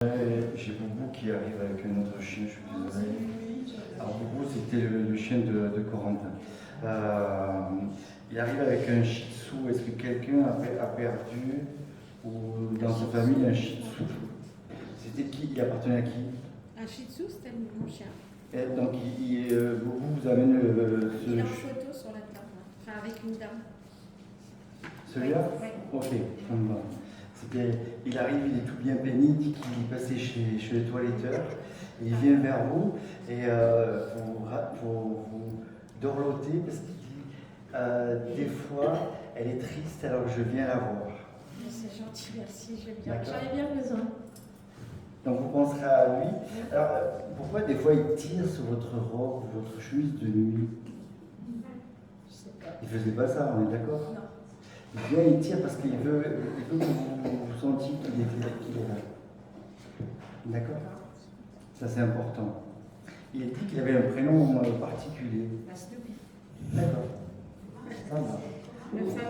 J'ai Boubou qui arrive avec un autre chien, je suis désolé. Alors Boubou, c'était le chien de Corentin. Il arrive avec un shih tzu. Est-ce que quelqu'un a perdu ou dans sa famille un shih tzu? C'était qui? Il appartenait à qui? Un shih tzu, c'était mon chien. Et donc Boubou vous amène ce... Il est en photo sur la table, enfin avec une dame. Celui-là? Oui. Ok. Il arrive, il est tout bien peigné, il dit qu'il est passé chez le toiletteur, il vient vers vous et vous dorlotez parce qu'il dit des fois elle est triste alors que je viens la voir. C'est gentil, merci, j'en ai bien besoin. Donc vous penserez à lui. Alors pourquoi des fois il tire sur votre robe, votre chemise de nuit? Je sais pas. Il faisait pas ça, on est d'accord? Non. Il vient, il tire parce qu'il veut que vous sentiez qu'il est là. D'accord? Ça, c'est important. Il a dit qu'il avait un prénom particulier. Snoopy. D'accord. Ça va.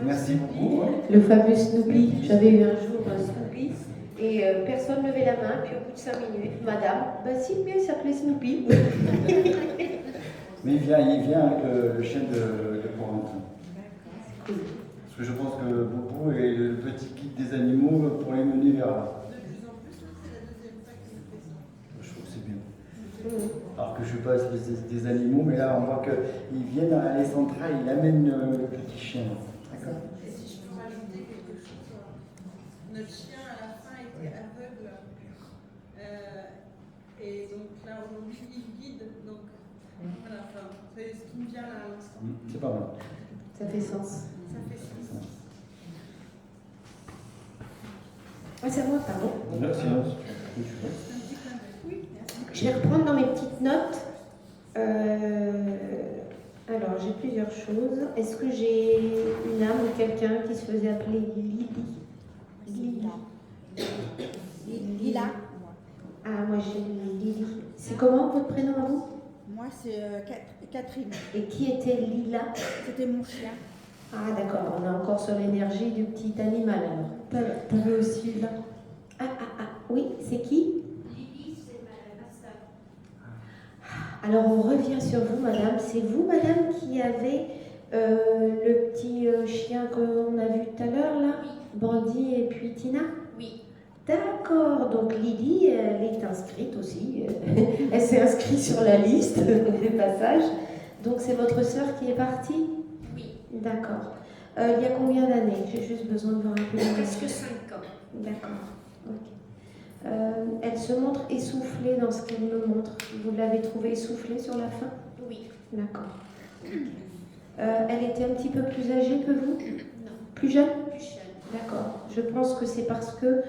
Merci beaucoup. Le fameux Snoopy. J'avais eu un jour un Snoopy et personne ne levait la main. Puis au bout de 5 minutes, madame, si, mais il s'appelait Snoopy. Mais il vient avec le chien de Corentin. D'accord. Parce que je pense que Boubou est le petit guide des animaux pour les mener vers là. De plus en plus, c'est la deuxième fois qu'il fait ça. Je trouve que c'est bien. Alors que je ne suis pas des animaux, mais là on voit qu'il vient dans l'allée centrale, il amène le petit chien. D'accord? Et si je peux rajouter quelque chose, notre chien à la fin était aveugle. Et donc là aujourd'hui il guide. Donc voilà, c'est ce qui me vient là à l'instant. C'est pas mal. Ça fait sens. Ça fait sens. C'est à moi, pardon. Merci. Oui, Je vais reprendre dans mes petites notes. Alors, j'ai plusieurs choses. Est-ce que j'ai une âme ou quelqu'un qui se faisait appeler Lily? Lila. Ah, moi j'ai Lily. C'est comment votre prénom à vous? Moi, c'est Catherine. Et qui était Lila? C'était mon chien. Ah, d'accord, on est encore sur l'énergie du petit animal alors. T'avais aussi Lila? Oui, c'est qui? Lily, c'est ma sœur. Alors on revient sur vous, madame. C'est vous, madame, qui avez le petit chien qu'on a vu tout à l'heure, là? Oui. Bandit et puis Tina? Oui. D'accord, donc Lily, elle est inscrite aussi. Elle s'est inscrite sur la liste des passages. Donc c'est votre sœur qui est partie? Oui. D'accord. Il y a combien d'années? J'ai juste besoin de vous rappeler. Presque 5 ans. D'accord. Ok. Elle se montre essoufflée dans ce qu'elle me montre. Vous l'avez trouvée essoufflée sur la fin? Oui. D'accord. Elle était un petit peu plus âgée que vous? Non. Plus jeune? Plus jeune. D'accord. Je pense que c'est parce que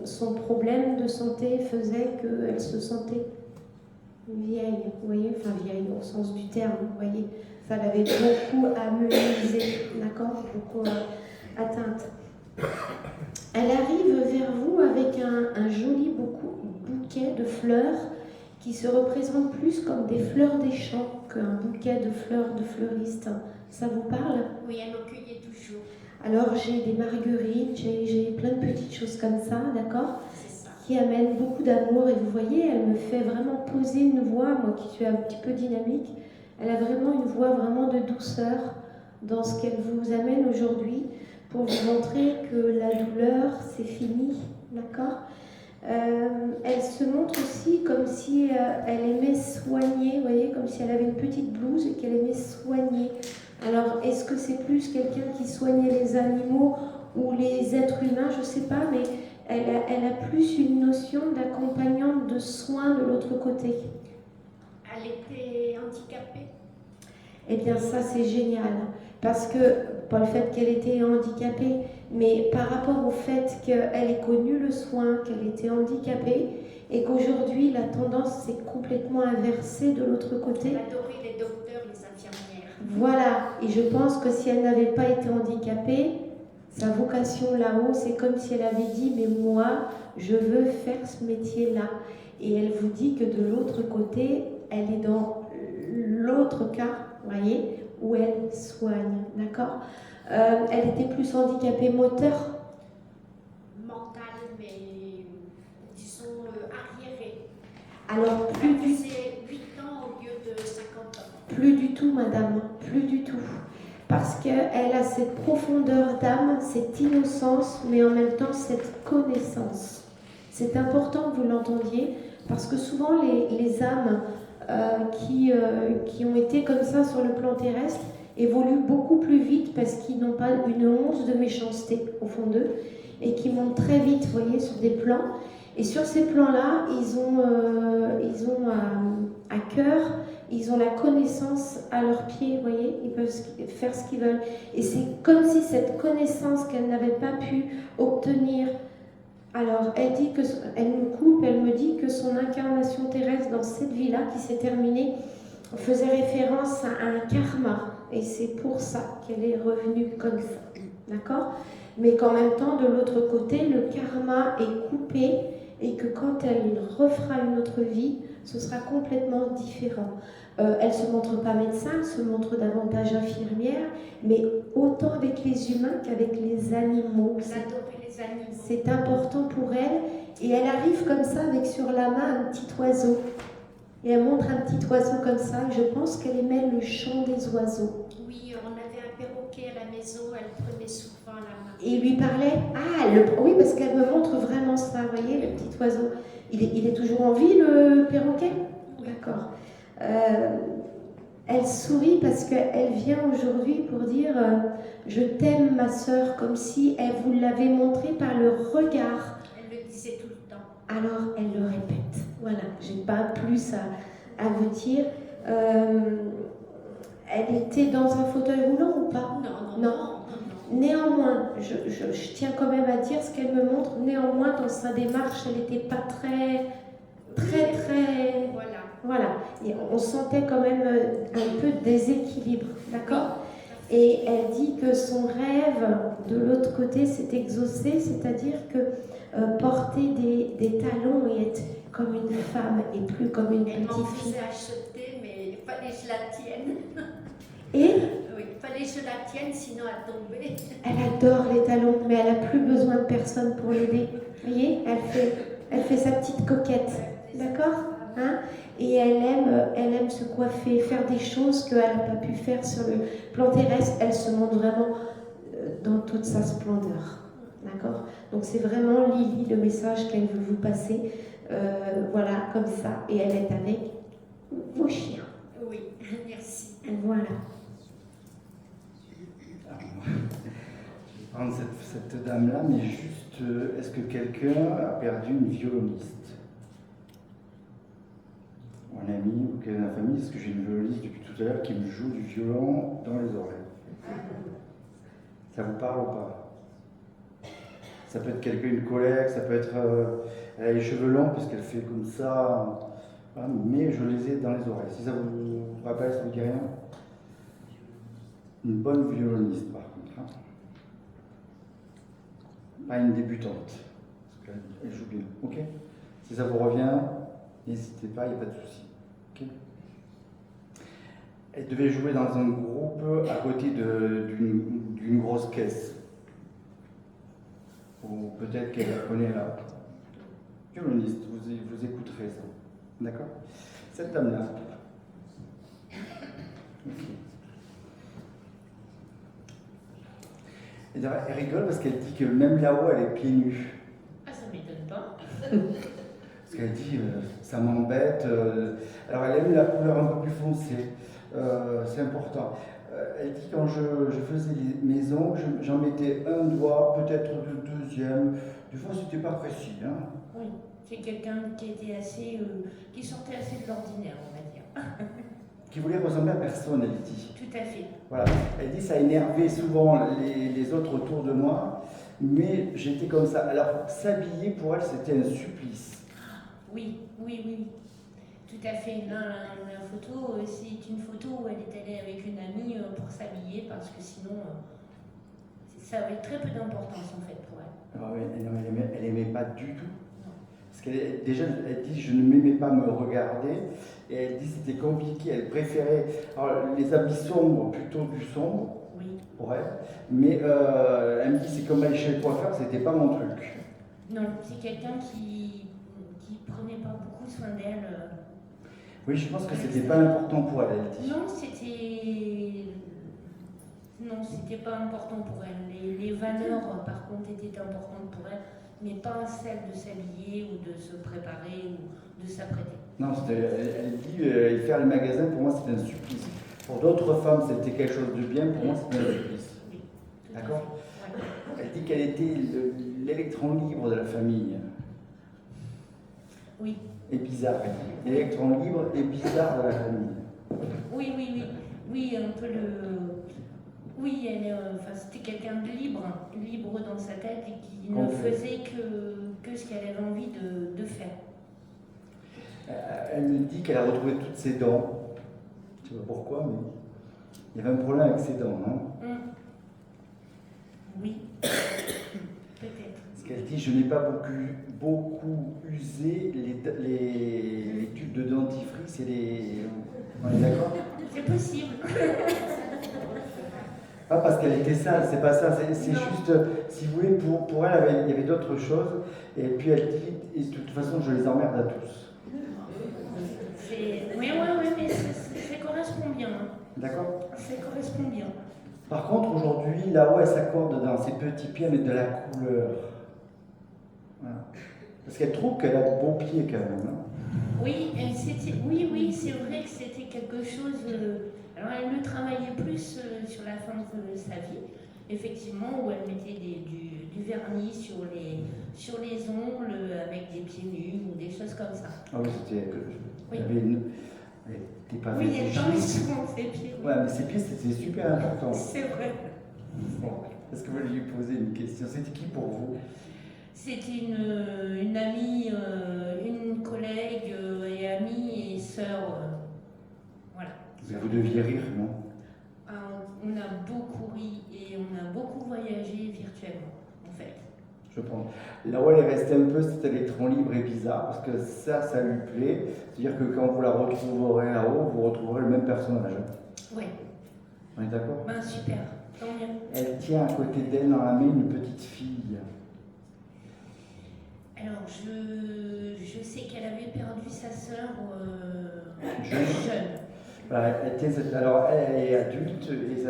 son problème de santé faisait qu'elle se sentait vieille, vous voyez, enfin vieille au sens du terme, vous voyez. Ça l'avait beaucoup amenuisée, d'accord, beaucoup atteinte. Elle arrive vers vous avec un joli bouquet de fleurs qui se représentent plus comme des fleurs des champs qu'un bouquet de fleurs de fleuriste. Ça vous parle? Oui, elle me cueillait toujours. Alors j'ai des marguerites, j'ai plein de petites choses comme ça, d'accord, C'est ça. qui amènent beaucoup d'amour. Et vous voyez, elle me fait vraiment poser une voix, moi qui suis un petit peu dynamique, elle a vraiment une voix vraiment de douceur dans ce qu'elle vous amène aujourd'hui pour vous montrer que la douleur, c'est fini, d'accord. Elle se montre aussi comme si elle aimait soigner, vous voyez, comme si elle avait une petite blouse et qu'elle aimait soigner. Alors, est-ce que c'est plus quelqu'un qui soignait les animaux ou les êtres humains? Je ne sais pas, mais elle a plus une notion d'accompagnante de soins de l'autre côté. Elle était handicapée. Eh bien, ça, c'est génial. Parce que, pas le fait qu'elle était handicapée, mais par rapport au fait qu'elle ait connu le soin, qu'elle était handicapée, et qu'aujourd'hui, la tendance s'est complètement inversée de l'autre côté. Elle adorait les docteurs, les infirmières. Voilà, et je pense que si elle n'avait pas été handicapée, sa vocation là-haut, c'est comme si elle avait dit, mais moi, je veux faire ce métier-là. Et elle vous dit que de l'autre côté, elle est dans l'autre cas, voyez, où elle soigne, d'accord. Elle était plus handicapée moteur? Mentale, mais Plus du tout, madame, plus du tout. Parce qu'elle a cette profondeur d'âme, cette innocence, mais en même temps cette connaissance. C'est important que vous l'entendiez, parce que souvent les âmes qui ont été comme ça sur le plan terrestre évoluent beaucoup plus vite parce qu'ils n'ont pas une once de méchanceté au fond d'eux et qui montent très vite, vous voyez, sur des plans. Et sur ces plans-là, ils ont à cœur, ils ont la connaissance à leurs pieds, vous voyez, ils peuvent faire ce qu'ils veulent. Et c'est comme si cette connaissance qu'elle n'avait pas pu obtenir. Alors, elle me coupe, elle me dit que son incarnation terrestre dans cette vie-là qui s'est terminée faisait référence à un karma. Et c'est pour ça qu'elle est revenue comme ça. D'accord ? Mais qu'en même temps, de l'autre côté, le karma est coupé et que quand elle refera une autre vie, ce sera complètement différent. Elle ne se montre pas médecin, elle se montre davantage infirmière, mais autant avec les humains qu'avec les animaux. C'est important pour elle. Et elle arrive comme ça avec sur la main un petit oiseau. Et elle montre un petit oiseau comme ça. Et je pense qu'elle aimait le chant des oiseaux. Oui, on avait un perroquet à la maison, elle prenait souvent la main. Et il lui parlait. Oui, parce qu'elle me montre vraiment ça, vous voyez, le petit oiseau. Il est toujours en vie, le perroquet ? Oui. D'accord. Elle sourit parce qu'elle vient aujourd'hui pour dire je t'aime ma sœur, comme si elle vous l'avait montré par le regard. Elle le disait tout le temps. Alors elle le répète. Voilà, j'ai pas plus à vous dire. Elle était dans un fauteuil roulant ou pas ? Non. Néanmoins, je tiens quand même à dire ce qu'elle me montre. Néanmoins, dans sa démarche, elle n'était pas très. Voilà. Et on sentait quand même un peu de déséquilibre, d'accord ? Et elle dit que son rêve, de l'autre côté, s'est exaucé, c'est-à-dire que porter des talons et être comme une femme et plus comme une Elle m'en petite fille. faisait acheter, mais il fallait que je la tienne. Et Oui, il fallait que je la tienne, sinon elle tombait. elle adore les talons, mais elle n'a plus besoin de personne pour l'aider. Vous voyez, elle fait sa petite coquette, d'accord ? Hein ? Et elle aime se coiffer, faire des choses qu'elle n'a pas pu faire sur le plan terrestre. Elle se montre vraiment dans toute sa splendeur. D'accord ? Donc c'est vraiment Lily le message qu'elle veut vous passer. Voilà, comme ça. Et elle est avec vos chiens. Oui, merci. Voilà. Je vais prendre cette dame-là, mais juste, est-ce que quelqu'un a perdu une violoniste ? Ou un ami ou quelqu'un de la famille, parce que j'ai une violoniste depuis tout à l'heure qui me joue du violon dans les oreilles. Ça vous parle ou pas ? Ça peut être quelqu'un, une collègue, ça peut être... elle a les cheveux longs parce qu'elle fait comme ça, voilà, mais je les ai dans les oreilles. Si ça vous rappelle, ça vous dit rien ? Une bonne violoniste par contre. Hein. Pas une débutante, parce qu'elle joue bien. Ok ? Si ça vous revient, n'hésitez pas, il n'y a pas de souci. Okay. Elle devait jouer dans un groupe à côté d'une grosse caisse. Ou peut-être qu'elle connaît la violoniste, vous écouterez ça. D'accord ? Cette dame-là. Okay. Et elle rigole parce qu'elle dit que même là-haut, elle est pieds nus. Ah, ça m'étonne pas. Parce qu'elle dit, ça m'embête. Alors elle aime la couleur un peu plus foncée, c'est important. Elle dit quand je faisais mes ongles, j'en mettais un doigt, peut-être le deuxième. Des fois, c'était pas précis. Hein. Oui, c'est quelqu'un qui était assez, qui sortait assez de l'ordinaire, on va dire. Qui voulait ressembler à personne, elle dit. Tout à fait. Voilà. Elle dit ça énervait souvent les autres autour de moi, mais j'étais comme ça. Alors s'habiller pour elle, c'était un supplice. Oui. Tout à fait. La photo, c'est une photo où elle est allée avec une amie pour s'habiller parce que sinon, ça avait très peu d'importance en fait pour elle. Alors, elle aimait pas du tout. Parce qu'elle déjà, elle dit je ne m'aimais pas me regarder. Et elle dit c'était compliqué. Elle préférait les habits sombres plutôt du sombre pour elle. Mais elle me dit c'est comme aller chez le coiffeur, c'était pas mon truc. Non, c'est quelqu'un qui prenait pas beaucoup soin d'elle. Oui, je pense que c'était pas important pour elle, elle dit. Non, c'était pas important pour elle. Les valeurs, par contre, étaient importantes pour elle, mais pas celle de s'habiller ou de se préparer ou de s'apprêter. Non, elle dit faire le magasin, pour moi, c'était un supplice. Pour d'autres femmes, c'était quelque chose de bien, pour moi, c'était un supplice. Oui, tout à D'accord. fait. Ouais. Elle dit qu'elle était l'électron libre de la famille. Oui, Et bizarre, elle dit. L'électron libre et bizarre de la famille. oui, un peu le. Oui, c'était quelqu'un de libre dans sa tête et qui ne faisait que ce qu'elle avait envie de faire. Elle me dit qu'elle a retrouvé toutes ses dents. Je ne sais pas pourquoi, mais il y avait un problème avec ses dents, non? Oui, peut-être. Parce qu'elle dit, je n'ai pas beaucoup usé les tubes de dentifrice et les... On est d'accord? C'est possible. Pas parce qu'elle était sale, c'est pas ça, c'est juste, si vous voulez, pour elle, il y avait d'autres choses. Et puis elle dit, et de toute façon, je les emmerde à tous. Oui, mais ça correspond bien. Hein. D'accord? Ça correspond bien. Par contre, aujourd'hui, là où elle s'accorde dans ses petits pieds, mais de la couleur. Voilà. Parce qu'elle trouve qu'elle a de beaux pieds quand même. Hein. Oui, c'est vrai que c'était quelque chose. Alors, elle le travaillait plus sur la fin de sa vie, effectivement, où elle mettait du vernis sur les ongles avec des pieds nus ou des choses comme ça. Ah oui, c'était. Oui. Elle était pas Oui, elle parlait végétale. souvent de ses pieds. Oui. Ouais, mais ses pieds, c'était super important. C'est vrai. Bon. Est-ce que vous lui posez une question? C'était qui pour vous? C'était une amie, une collègue et amie et sœur. Voilà. Vous deviez rire, non? On a beaucoup ri et on a beaucoup voyagé virtuellement, en fait. Je pense. Là où elle est restée un peu, c'était l'électron libre et bizarre, parce que ça lui plaît. C'est-à-dire que quand vous la retrouverez là-haut, vous retrouverez le même personnage. Oui. On est d'accord? Ben super, tant mieux. Elle tient à côté d'elle dans la main une petite fille. Alors, je sais qu'elle avait perdu sa sœur jeune. Voilà, alors elle est adulte, et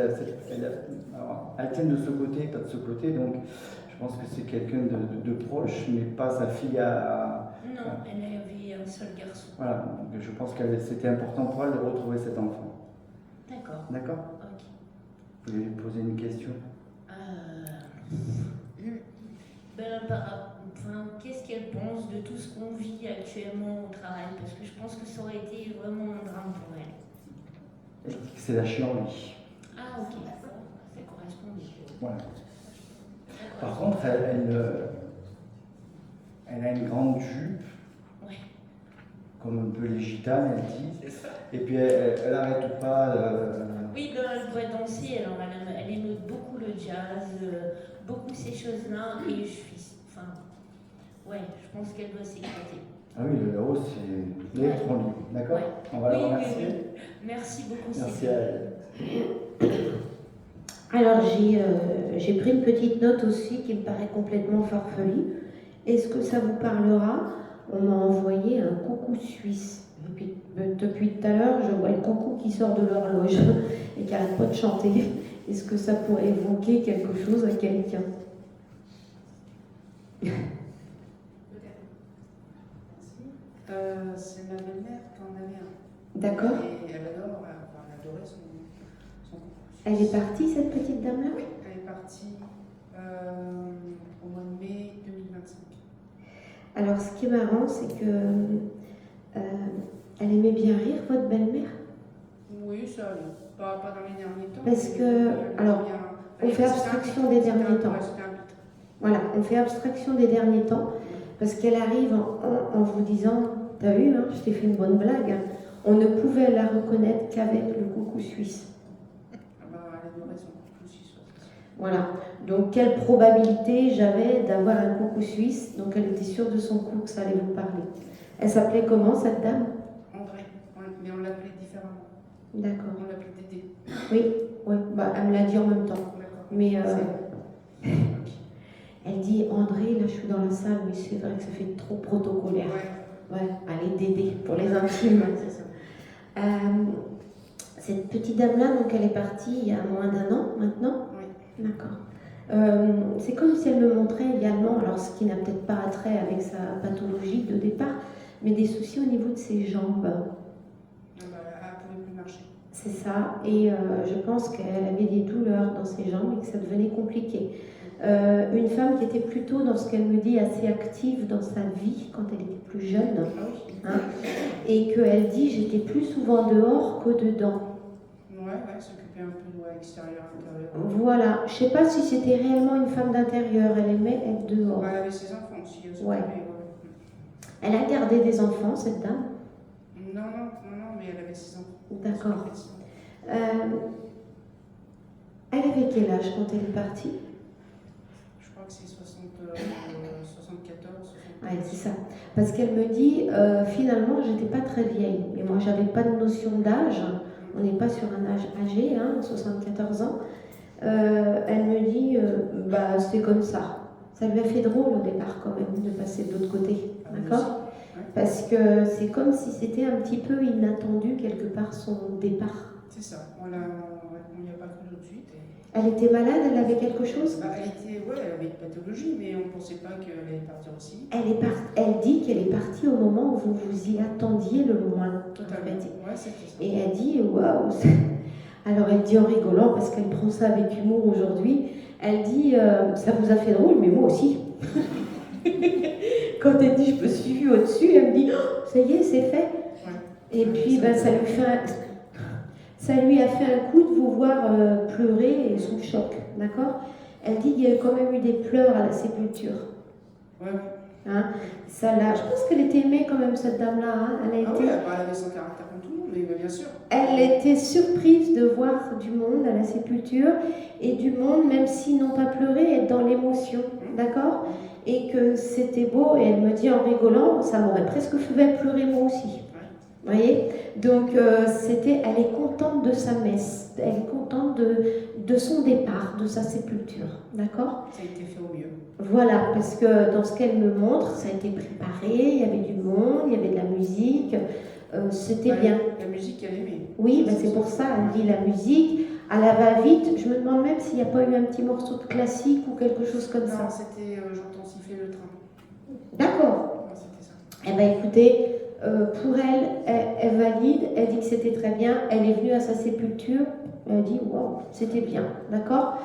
elle tient de ce côté, pas de ce côté, donc je pense que c'est quelqu'un de proche, mais pas sa fille à... Non, elle avait un seul garçon. Voilà, donc je pense que c'était important pour elle de retrouver cet enfant. D'accord. D'accord? Ok. Vous voulez lui poser une question? Qu'est-ce qu'elle pense de tout ce qu'on vit actuellement au travail? Parce que je pense que ça aurait été vraiment un drame pour elle. Elle dit que c'est la chienlit. Ah, ok. Ça correspond bien. Voilà. Par contre, elle a une grande jupe, Ouais. comme un peu les gitanes, elle dit. Et puis elle n'arrête pas. Oui, elle doit danser, alors elle aime beaucoup le jazz, beaucoup ces choses-là, et ouais, je pense qu'elle doit s'éclater. Ah oui, là-haut, c'est l'électron libre. D'accord? Ouais. On va la remercier. Oui. Merci beaucoup. Merci à elle. Alors j'ai pris une petite note aussi qui me paraît complètement farfelue. Est-ce que ça vous parlera? On m'a envoyé un coucou suisse. Depuis tout à l'heure, je vois le coucou qui sort de l'horloge et qui n'arrête pas de chanter. Est-ce que ça pourrait évoquer quelque chose à quelqu'un? C'est ma belle-mère qui en avait un. D'accord. Et elle adorait son coucou. Elle est partie, cette petite dame-là? Oui, elle est partie au mois de mai 2025. Alors, ce qui est marrant, c'est que elle aimait bien rire, votre belle-mère? Oui, ça allait. Pas dans les derniers temps. Parce que, alors, on fait abstraction des derniers temps. Voilà, on fait abstraction des derniers temps, parce qu'elle arrive en vous disant, t'as vu, hein, je t'ai fait une bonne blague, hein. On ne pouvait la reconnaître qu'avec le coucou suisse. Elle adorait son coucou suisse. Voilà, donc quelle probabilité j'avais d'avoir un coucou suisse, donc elle était sûre de son coup que ça allait vous parler. Elle s'appelait comment, cette dame? André, mais on l'appelait différemment. D'accord. On l'appelait Dédé. Oui, ouais, bah, elle me l'a dit en même temps. D'accord. Mais elle dit, André, là je suis dans la salle, mais c'est vrai que ça fait trop protocolaire. Ouais. Ouais, allez, Dédé, pour les intimes. C'est ça. Cette petite dame-là, donc elle est partie il y a moins d'1 an maintenant. Oui. D'accord. C'est comme si elle me montrait également, alors ce qui n'a peut-être pas attrait avec sa pathologie de départ, mais des soucis au niveau de ses jambes. Elle ne pouvait plus marcher. C'est ça, et je pense qu'elle avait des douleurs dans ses jambes et que ça devenait compliqué. Une femme qui était plutôt, dans ce qu'elle me dit, assez active dans sa vie quand elle était plus jeune, Ah oui. hein, et qu'elle dit j'étais plus souvent dehors que dedans. Ouais, s'occuper un peu de extérieur, intérieur. Voilà, je sais pas si c'était réellement une femme d'intérieur, elle aimait être dehors. Ouais, elle avait ses enfants aussi. Elle s'occupait, Ouais. ouais. Elle a gardé des enfants, cette dame. Non, mais elle avait ses enfants. D'accord. Elle s'occupait de ses enfants. Elle avait quel âge quand elle est partie? Je crois que c'est 74, 75. Ouais, c'est ça. Parce qu'elle me dit, finalement, j'étais pas très vieille. Et moi, j'avais pas de notion d'âge. On n'est pas sur un âge âgé, hein, 74 ans. Elle me dit, bah, c'est comme ça. Ça lui a fait drôle au départ, quand même, de passer de l'autre côté. D'accord? Ouais. Parce que c'est comme si c'était un petit peu inattendu, quelque part, son départ. C'est ça. On n'y a pas cru tout de suite. Elle était malade, elle avait quelque chose? Elle avait une pathologie, mais on ne pensait pas qu'elle allait partir aussi. Elle dit qu'elle est partie au moment où vous vous y attendiez le moins. Totalement. En fait. Ouais, c'était ça. Et elle dit waouh. Alors elle dit en rigolant, parce qu'elle prend ça avec humour aujourd'hui, elle dit ça vous a fait drôle, mais moi aussi. Quand elle dit je me suis vue au-dessus, elle me dit oh, ça y est, c'est fait. Ouais. Et puis ben, ça lui a fait un coup de vous voir pleurer et sous le choc, d'accord? Elle dit qu'il y a quand même eu des pleurs à la sépulture. Ouais. Hein? Je pense qu'elle était aimée quand même, cette dame-là. Hein? Elle avait son caractère comme tout le monde, mais bien sûr. Elle était surprise de voir du monde à la sépulture, et du monde, même s'ils n'ont pas pleuré, être dans l'émotion, d'accord? Et que c'était beau, et elle me dit en rigolant, ça m'aurait presque fait pleurer moi aussi. Vous voyez? Donc, elle est contente de sa messe, elle est contente de son départ, de sa sépulture, d'accord? Ça a été fait au mieux. Voilà, parce que dans ce qu'elle me montre, ça a été préparé, il y avait du monde, il y avait de la musique, c'était bien. La musique, elle aimait. Oui, ben c'est pour ça, elle dit la musique, à la va-vite. Je me demande même s'il n'y a pas eu un petit morceau de classique ou quelque chose comme ça. Non, c'était J'entends siffler le train. D'accord. Non, c'était ça. Eh bien écoutez, pour elle valide, elle dit que c'était très bien, elle est venue à sa sépulture, elle dit waouh, c'était bien, d'accord?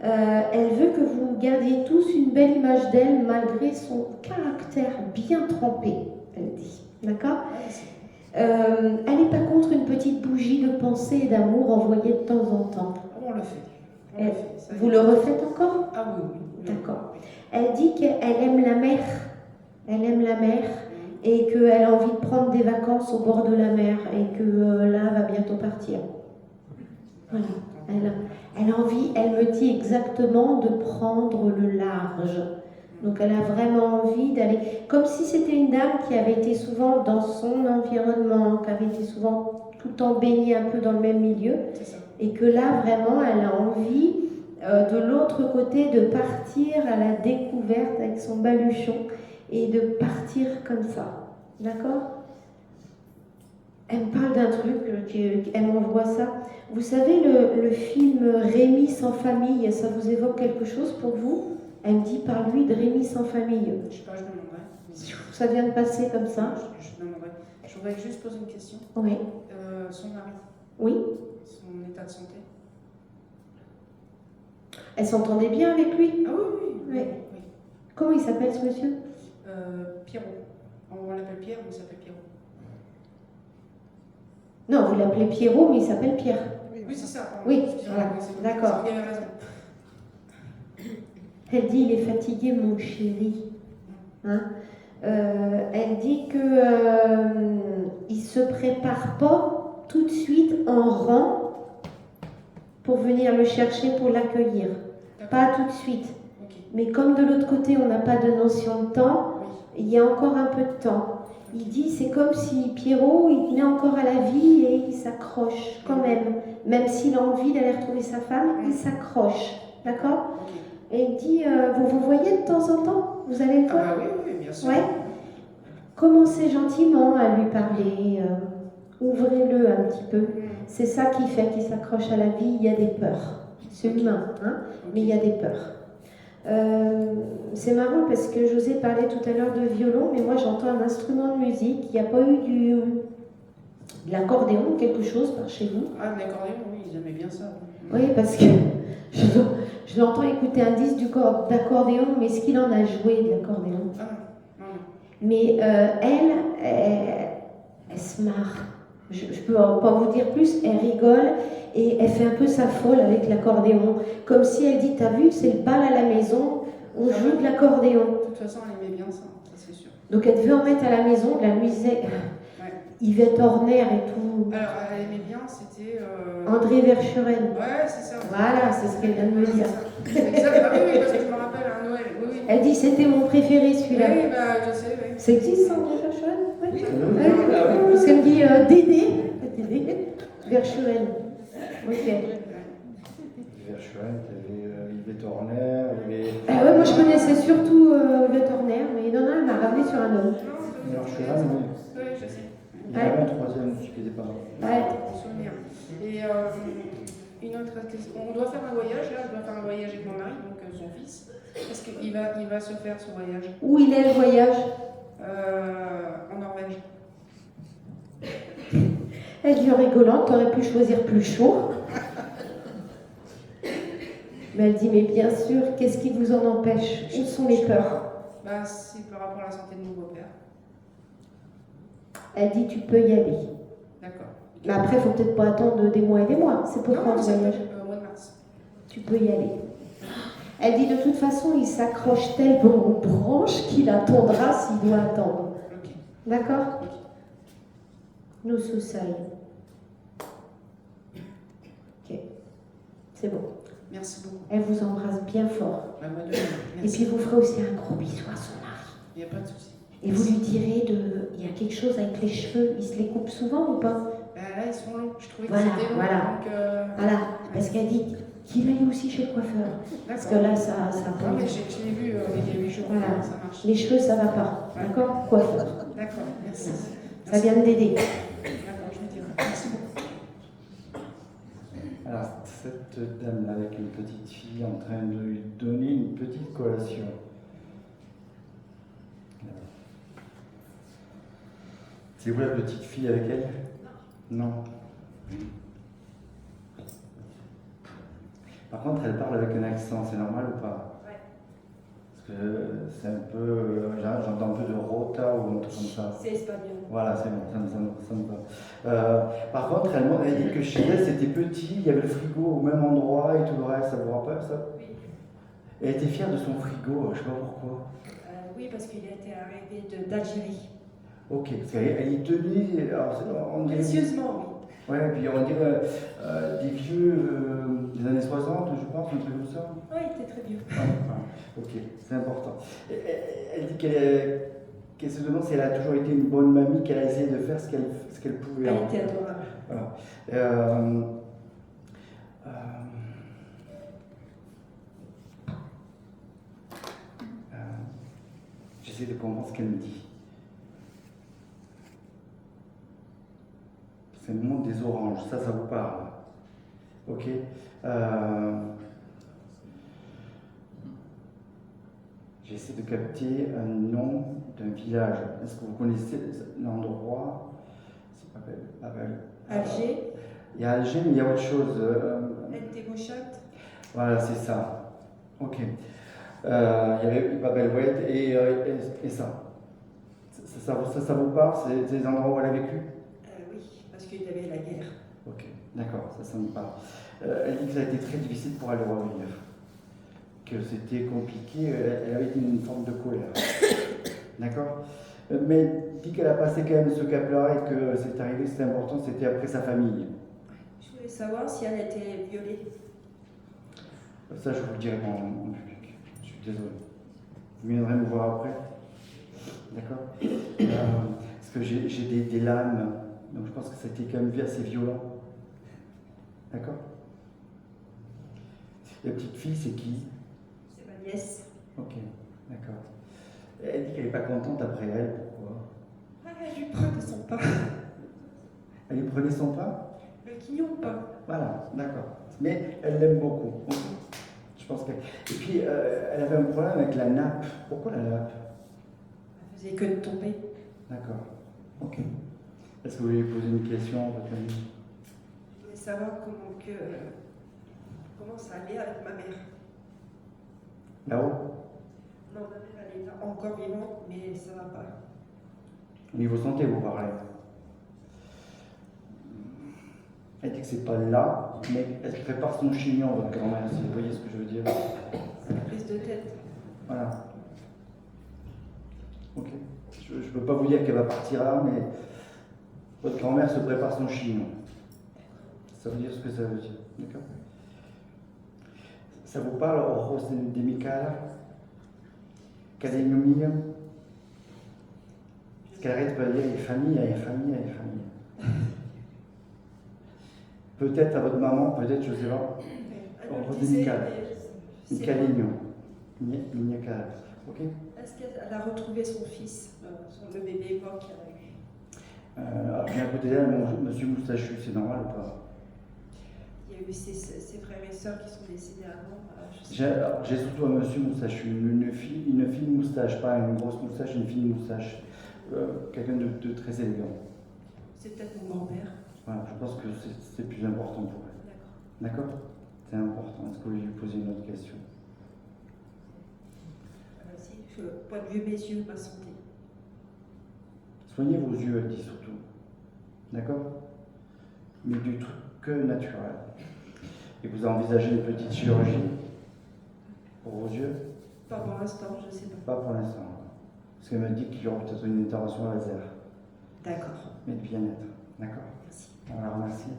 Elle veut que vous gardiez tous une belle image d'elle malgré son caractère bien trempé, elle dit, d'accord? Elle n'est pas contre une petite bougie de pensée et d'amour envoyée de temps en temps. On le fait. Vous le refaites encore? Ah oui. D'accord. Elle dit qu'elle aime la mer. Elle aime la mer et qu'elle a envie de prendre des vacances au bord de la mer et que là, va bientôt partir. Voilà. Elle a envie, elle me dit exactement de prendre le large. Donc elle a vraiment envie d'aller, comme si c'était une dame qui avait été souvent dans son environnement, qui avait été souvent tout le temps baignée un peu dans le même milieu, et que là vraiment elle a envie de l'autre côté de partir à la découverte avec son baluchon et de partir comme ça. D'accord? Elle me parle d'un truc, elle m'envoie ça. Vous savez, le film Rémi sans famille, ça vous évoque quelque chose pour vous? Elle me dit, parle-lui de Rémi sans famille. Je sais pas, je demanderai. Ça vient de passer comme ça. Je demanderai. Je voudrais juste poser une question. Oui. Son mari. Oui. Son état de santé. Elle s'entendait bien avec lui? Ah oui. Comment il s'appelle ce monsieur? Pierrot. On l'appelle Pierre, mais il s'appelle Pierrot. Non, vous l'appelez Pierrot, mais il s'appelle Pierre. Oui, c'est ça. Oui, voilà. D'accord. Il avait raison. Elle dit, il est fatigué, mon chéri. Hein? Elle dit que il se prépare pas tout de suite en rang pour venir le chercher, pour l'accueillir. Pas tout de suite. Okay. Mais comme de l'autre côté, on n'a pas de notion de temps, il y a encore un peu de temps. Il dit, c'est comme si Pierrot, il tenait encore à la vie et il s'accroche quand même. Même s'il a envie d'aller retrouver sa femme, il s'accroche. D'accord? Et il dit, vous vous voyez de temps en temps? Vous allez le voir? Ah oui, bien sûr. Ouais. Commencez gentiment à lui parler, ouvrez-le un petit peu. C'est ça qui fait qu'il s'accroche à la vie. Il y a des peurs. C'est humain, hein, mais il y a des peurs. C'est marrant parce que José parlait tout à l'heure de violon, mais moi j'entends un instrument de musique. Il n'y a pas eu de l'accordéon, quelque chose par chez vous? Ah, l'accordéon, oui, ils aimaient bien ça. Oui, parce que je l'entends écouter un disque d'accordéon, mais est-ce qu'il en a joué de l'accordéon? Ah non, non, non. Mais elle se marre. Je ne peux pas vous dire plus, elle rigole et elle fait un peu sa folle avec l'accordéon. Comme si elle dit, t'as vu, c'est le bal à la maison, on joue de l'accordéon. De toute façon, elle aimait bien ça c'est sûr. Donc elle devait en mettre à la maison, de la musique, Yvette Horner et tout. Alors, elle aimait bien, c'était... André Verschuren. Ouais, c'est ça. Voilà, c'est ce qu'elle vient de me dire. C'est exact. Ah oui, parce que je me rappelle à Noël. Oui, oui. Elle dit, c'était mon préféré celui-là. Oui, bah, je sais, oui. Ça existe, ça, André Verschuren? Oui. Parce qu'elle me dit Dédé Verschuren. Ok. Verschuren, t'avais Yvette Horner, il y avait. Ah ouais, moi je connaissais surtout Yvette Horner, mais non, elle m'a ramené sur un homme. Verschuren, oui. Oui, je sais. Il y avait un troisième, je ne sais pas. Ouais. Bon souvenir. Et une autre question. On doit faire un voyage, là, je dois faire un voyage avec mon mari, donc son fils. Est-ce qu'il va se faire ce voyage Où il est le voyage? En Norvège. Elle dit en rigolant, t'aurais pu choisir plus chaud. Mais elle dit, mais bien sûr, qu'est-ce qui vous en empêche? Où sont les peurs? Bah, c'est par rapport à la santé de mon beau-père. Elle dit, tu peux y aller. D'accord. Mais après, il faut peut-être pas attendre des mois et des mois. C'est pour quand le c'est voyage? au mois de mars. Tu peux y aller. Elle dit, de toute façon, il s'accroche tellement aux branches qu'il attendra s'il doit attendre. Ok. D'accord? Ok. Nous sous-seuil. Ok. C'est bon. Merci beaucoup. Elle vous embrasse bien fort. Bah, moi de même. Et Merci. puis vous ferez aussi un gros bisou à son mari. Il n'y a pas de souci. Et vous lui direz il y a quelque chose avec les cheveux, il se les coupe souvent ou pas? Bah, là, ils sont longs. Je trouvais que Voilà, c'était long. voilà. Donc, Voilà, parce qu'elle dit qu'il aille aussi chez le coiffeur. Parce que là, ça Non, mais je l'ai vu il y a 8 jours. Voilà. Ça marche. Les cheveux, ça va pas. D'accord? Coiffeur. D'accord, merci. Ça vient d'aider. D'accord, je me dirai. Merci beaucoup. Alors, cette dame-là avec une petite fille en train de lui donner une petite collation. C'est vous la petite fille avec elle? Non. Par contre, elle parle avec un accent, c'est normal ou pas? Ouais. Parce que c'est un peu. J'entends un peu de rota ou un truc comme ça. C'est espagnol. Voilà, c'est bon, ça me va. Par contre, elle dit que chez elle, c'était petit, il y avait le frigo au même endroit et tout le reste, ça vous rappelle ça? Oui. Elle était fière de son frigo, je sais pas pourquoi. Oui, parce qu'il était arrivé d'Algérie. Ok, parce qu'elle y tenait, alors, on dirait, Précieusement, ouais, puis on dirait des vieux des années 60, je pense, un truc comme ça. oui. Oui, il était très vieux. Ouais, ok, c'est important. Elle dit qu'elle se demande si elle a toujours été une bonne mamie, qu'elle a essayé de faire ce qu'elle pouvait. Elle était adorable. Voilà. J'essaie de comprendre ce qu'elle me dit. C'est le monde des oranges, ça vous parle. Ok. J'essaie de capter un nom d'un village. Est-ce que vous connaissez l'endroit? C'est pas Babel. Alger, Il y a Alger, mais il y a autre chose. Entemochat. Voilà, c'est ça. Ok. Il y avait Babel Oued et ça. Ça vous parle? C'est des endroits où elle a vécu? Oui, parce qu'il y avait la guerre. Ok, d'accord, ça me parle. Elle dit que ça a été très difficile pour elle de revenir. Que c'était compliqué, elle avait une forme de colère. D'accord? Mais elle dit qu'elle a passé quand même ce cap-là et que c'est arrivé, c'était important, c'était après sa famille. Je voulais savoir si elle était violée. Ça, je vous le dirai pas en public. Je suis désolé. Vous viendrez me voir après. D'accord? Parce que j'ai des lames, donc je pense que ça a été quand même assez violent. D'accord? La petite fille, c'est qui? C'est ma nièce. Ok, d'accord. Elle dit qu'elle n'est pas contente après elle, pourquoi? pas. Elle lui prenait son pain? Le quignon, pas. Voilà, d'accord. Mais elle l'aime beaucoup. Ok. Je pense que... Et puis, elle avait un problème avec la nappe. Pourquoi la nappe? Elle faisait que de tomber. D'accord. Ok. Est-ce que vous voulez poser une question à votre ami? Je voulais savoir comment ça allait avec ma mère. Là-haut? Non, ma mère, elle est là, encore vivante, mais ça va pas. Au niveau santé, vous parlez. Elle dit que c'est pas là, mais elle prépare son chignon, votre grand-mère, si vous voyez ce que je veux dire. Prise de tête. Voilà. Ok. Je ne peux pas vous dire qu'elle va partir là, mais votre grand-mère se prépare son chignon. Ça veut dire ce que ça veut dire. D'accord? Ça vous parle, Oros de Mikala? Kalénomium? Parce qu'elle arrête de dire les familles. Peut-être à votre maman, peut-être, je ne sais pas. Oros de Mikala. Mikalénium. Mikala. Ok? Est-ce qu'elle a retrouvé son fils, le bébé mort qu'elle a eu? Alors, j'ai à côté d'elle, monsieur Moustachu, c'est normal ou pas? Il y a eu ses frères et sœurs qui sont décédés avant. J'ai surtout un monsieur Moustachu, une fine moustache, pas une grosse moustache, une fine moustache. Quelqu'un de très élégant. C'est peut-être mon grand-père. Voilà, je pense que c'est plus important pour elle. D'accord. D'accord? C'est important. Est-ce que vous voulez lui poser une autre question? Point de vue mes yeux, ma santé. Soignez vos yeux, elle dit surtout. D'accord? Mais du truc que naturel. Et vous envisagez une petite chirurgie pour vos yeux? Pas pour l'instant, je ne sais pas. Pas pour l'instant. Parce qu'elle me dit qu'il y aura peut-être une intervention laser. D'accord. Mais de bien-être. D'accord? Merci. On la remercie.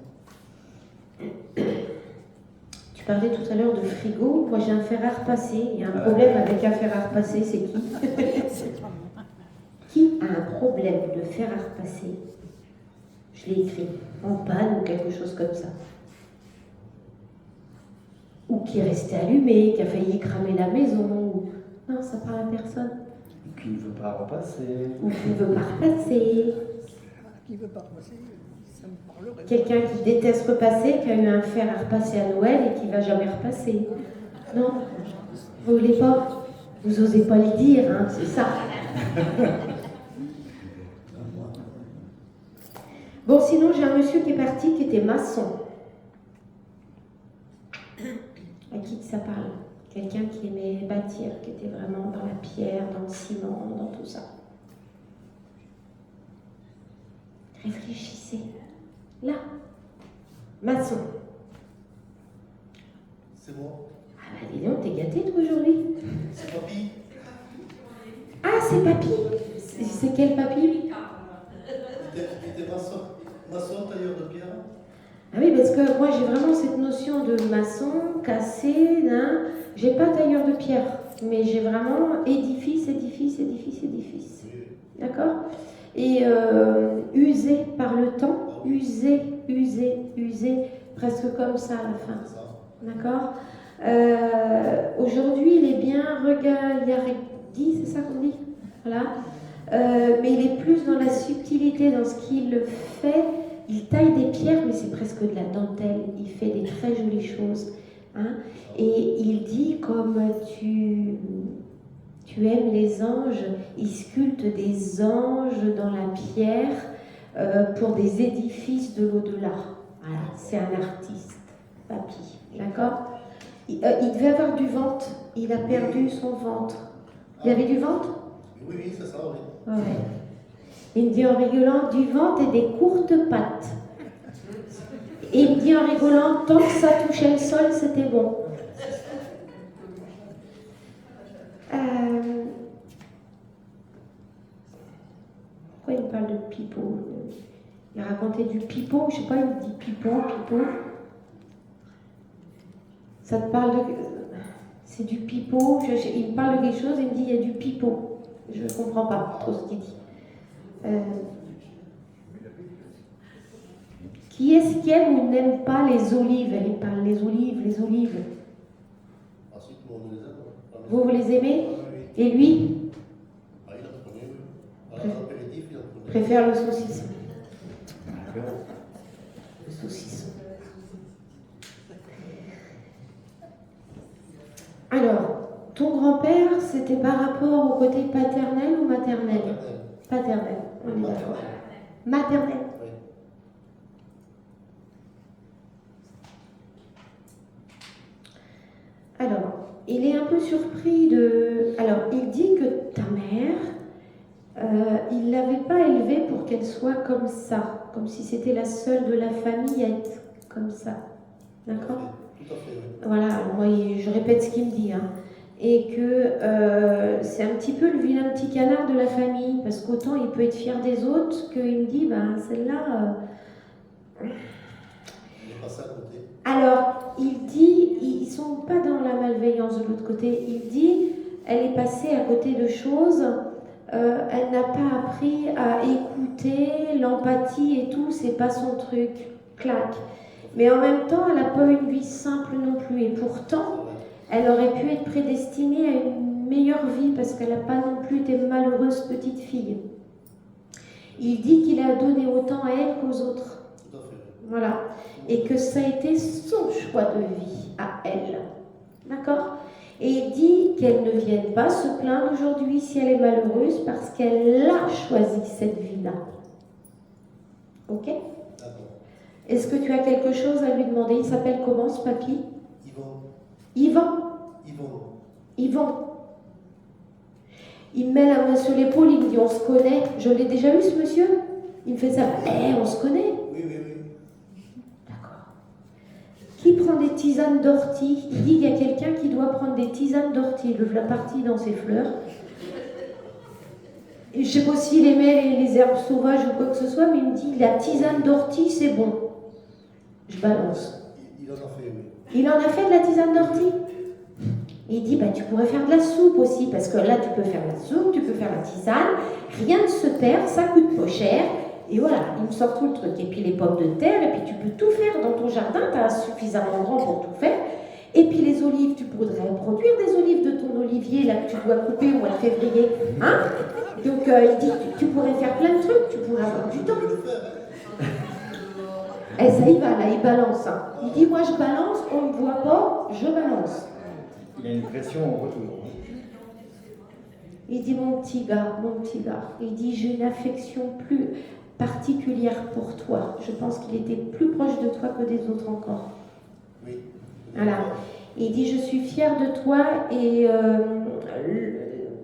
Tu parlais tout à l'heure de frigo. Moi, j'ai un fer à repasser. Il y a un problème avec un fer à repasser, c'est qui? Qui a un problème de fer à repasser? Je l'ai écrit. En panne ou quelque chose comme ça. Ou qui est resté allumé, qui a failli cramer la maison. Ou... Non, ça parle à personne. Qui ne veut pas repasser. Ou qui ne veut pas repasser. Qui veut pas repasser, ça me parlerait. Quelqu'un qui déteste repasser, qui a eu un fer à repasser à Noël et qui ne va jamais repasser. Non? Vous voulez pas? Vous osez pas le dire, hein, c'est ça. Bon, sinon, j'ai un monsieur qui est parti, qui était maçon. À qui ça parle? Quelqu'un qui aimait bâtir, qui était vraiment dans la pierre, dans le ciment, dans tout ça. Réfléchissez. Là. Maçon. C'est moi. Ah bah dis donc, t'es gâté toi aujourd'hui. C'est papy. Ah, c'est papy. C'est quel papy? Il était maçon, tailleur de pierre. Ah oui, parce que moi j'ai vraiment cette notion de maçon, cassé, hein. J'ai pas tailleur de pierre, mais j'ai vraiment édifice. D'accord? Et usé par le temps, usé, presque comme ça à la fin. C'est ça. D'accord? Aujourd'hui, il est bien regardé, c'est ça qu'on dit? Voilà. Mais il est plus dans la subtilité, dans ce qu'il fait. Il taille des pierres, mais c'est presque de la dentelle. Il fait des très jolies choses. Hein? Et il dit, comme tu aimes les anges, il sculpte des anges dans la pierre pour des édifices de l'au-delà. Voilà, c'est un artiste, papy. D'accord? Il devait avoir du ventre. Il a perdu son ventre. Il avait du ventre? Oui, c'est ça, oui. Ouais. Il me dit en rigolant, du ventre et des courtes pattes. Et il me dit en rigolant, tant que ça touchait le sol, c'était bon. Pourquoi il me parle de pipeau? Il racontait du pipeau, je sais pas, il me dit pipeau. Ça te parle de... C'est du pipeau, il me parle de quelque chose, il me dit il y a du pipeau. Je ne comprends pas trop ce qu'il dit. Qui est-ce qui aime ou n'aime pas les olives? Elle parle les olives. Ensuite, tout le monde les aime. Vous les aimez? Oui. Et lui? Ah, il en prenait, oui. À l'apéritif, il en prenait. Préfère le saucisson. D'accord. Le saucisson. Alors, ton grand-père, c'était par rapport au côté paternel ou maternel? Paternel, on est d'accord. Maternel. Oui. Alors, il est un peu surpris de... Alors, il dit que ta mère, il ne l'avait pas élevée pour qu'elle soit comme ça, comme si c'était la seule de la famille à être comme ça. D'accord? Tout à fait, oui. Voilà, alors moi, je répète ce qu'il me dit, hein. Et que c'est un petit peu le vilain petit canard de la famille, parce qu'autant il peut être fier des autres, qu'il me dit, ben celle-là... Il est passé à côté. Alors, il dit, ils ne sont pas dans la malveillance de l'autre côté, il dit, elle est passée à côté de choses, elle n'a pas appris à écouter, l'empathie et tout, c'est pas son truc, clac. Mais en même temps, elle n'a pas une vie simple non plus, et pourtant, elle aurait pu être prédestinée à une meilleure vie, parce qu'elle n'a pas non plus été malheureuse petite fille. Il dit qu'il a donné autant à elle qu'aux autres. Tout à fait, oui. Voilà. Et que ça a été son choix de vie à elle. D'accord? Et il dit qu'elle ne vienne pas se plaindre aujourd'hui si elle est malheureuse parce qu'elle a choisi cette vie-là. Ok? D'accord. Est-ce que tu as quelque chose à lui demander? Il s'appelle comment ce papy? Yvon. Yvan? Yvan. Il me met la main sur l'épaule, il me dit on se connaît. Je l'ai déjà eu ce monsieur? Il me fait ça. On se connaît? Oui, oui, oui. D'accord. Qui prend des tisanes d'ortie? Il dit qu'il y a quelqu'un qui doit prendre des tisanes d'ortie. Il l'a partie dans ses fleurs. Et je ne sais pas s'il aimait les herbes sauvages ou quoi que ce soit, mais il me dit la tisane d'ortie, c'est bon. Je balance. Il en a fait, oui. Il en a fait de la tisane d'ortie? Il dit, bah, tu pourrais faire de la soupe aussi, parce que là, tu peux faire la soupe, tu peux faire la tisane, rien ne se perd, ça coûte pas cher. Et voilà, il me sort tout le truc. Et puis les pommes de terre, et puis tu peux tout faire dans ton jardin, tu as suffisamment grand pour tout faire. Et puis les olives, tu pourrais produire des olives de ton olivier, là, que tu dois couper au mois de février. Hein? Donc, il dit, tu pourrais faire plein de trucs, tu pourrais avoir du temps. Et ça y va, là, il balance. Hein. Il dit, moi, je balance, on ne me voit pas, je balance. Il y a une pression au retour. Il dit, mon petit gars, il dit, j'ai une affection plus particulière pour toi. Je pense qu'il était plus proche de toi que des autres encore. Oui. Voilà. Il dit, je suis fière de toi et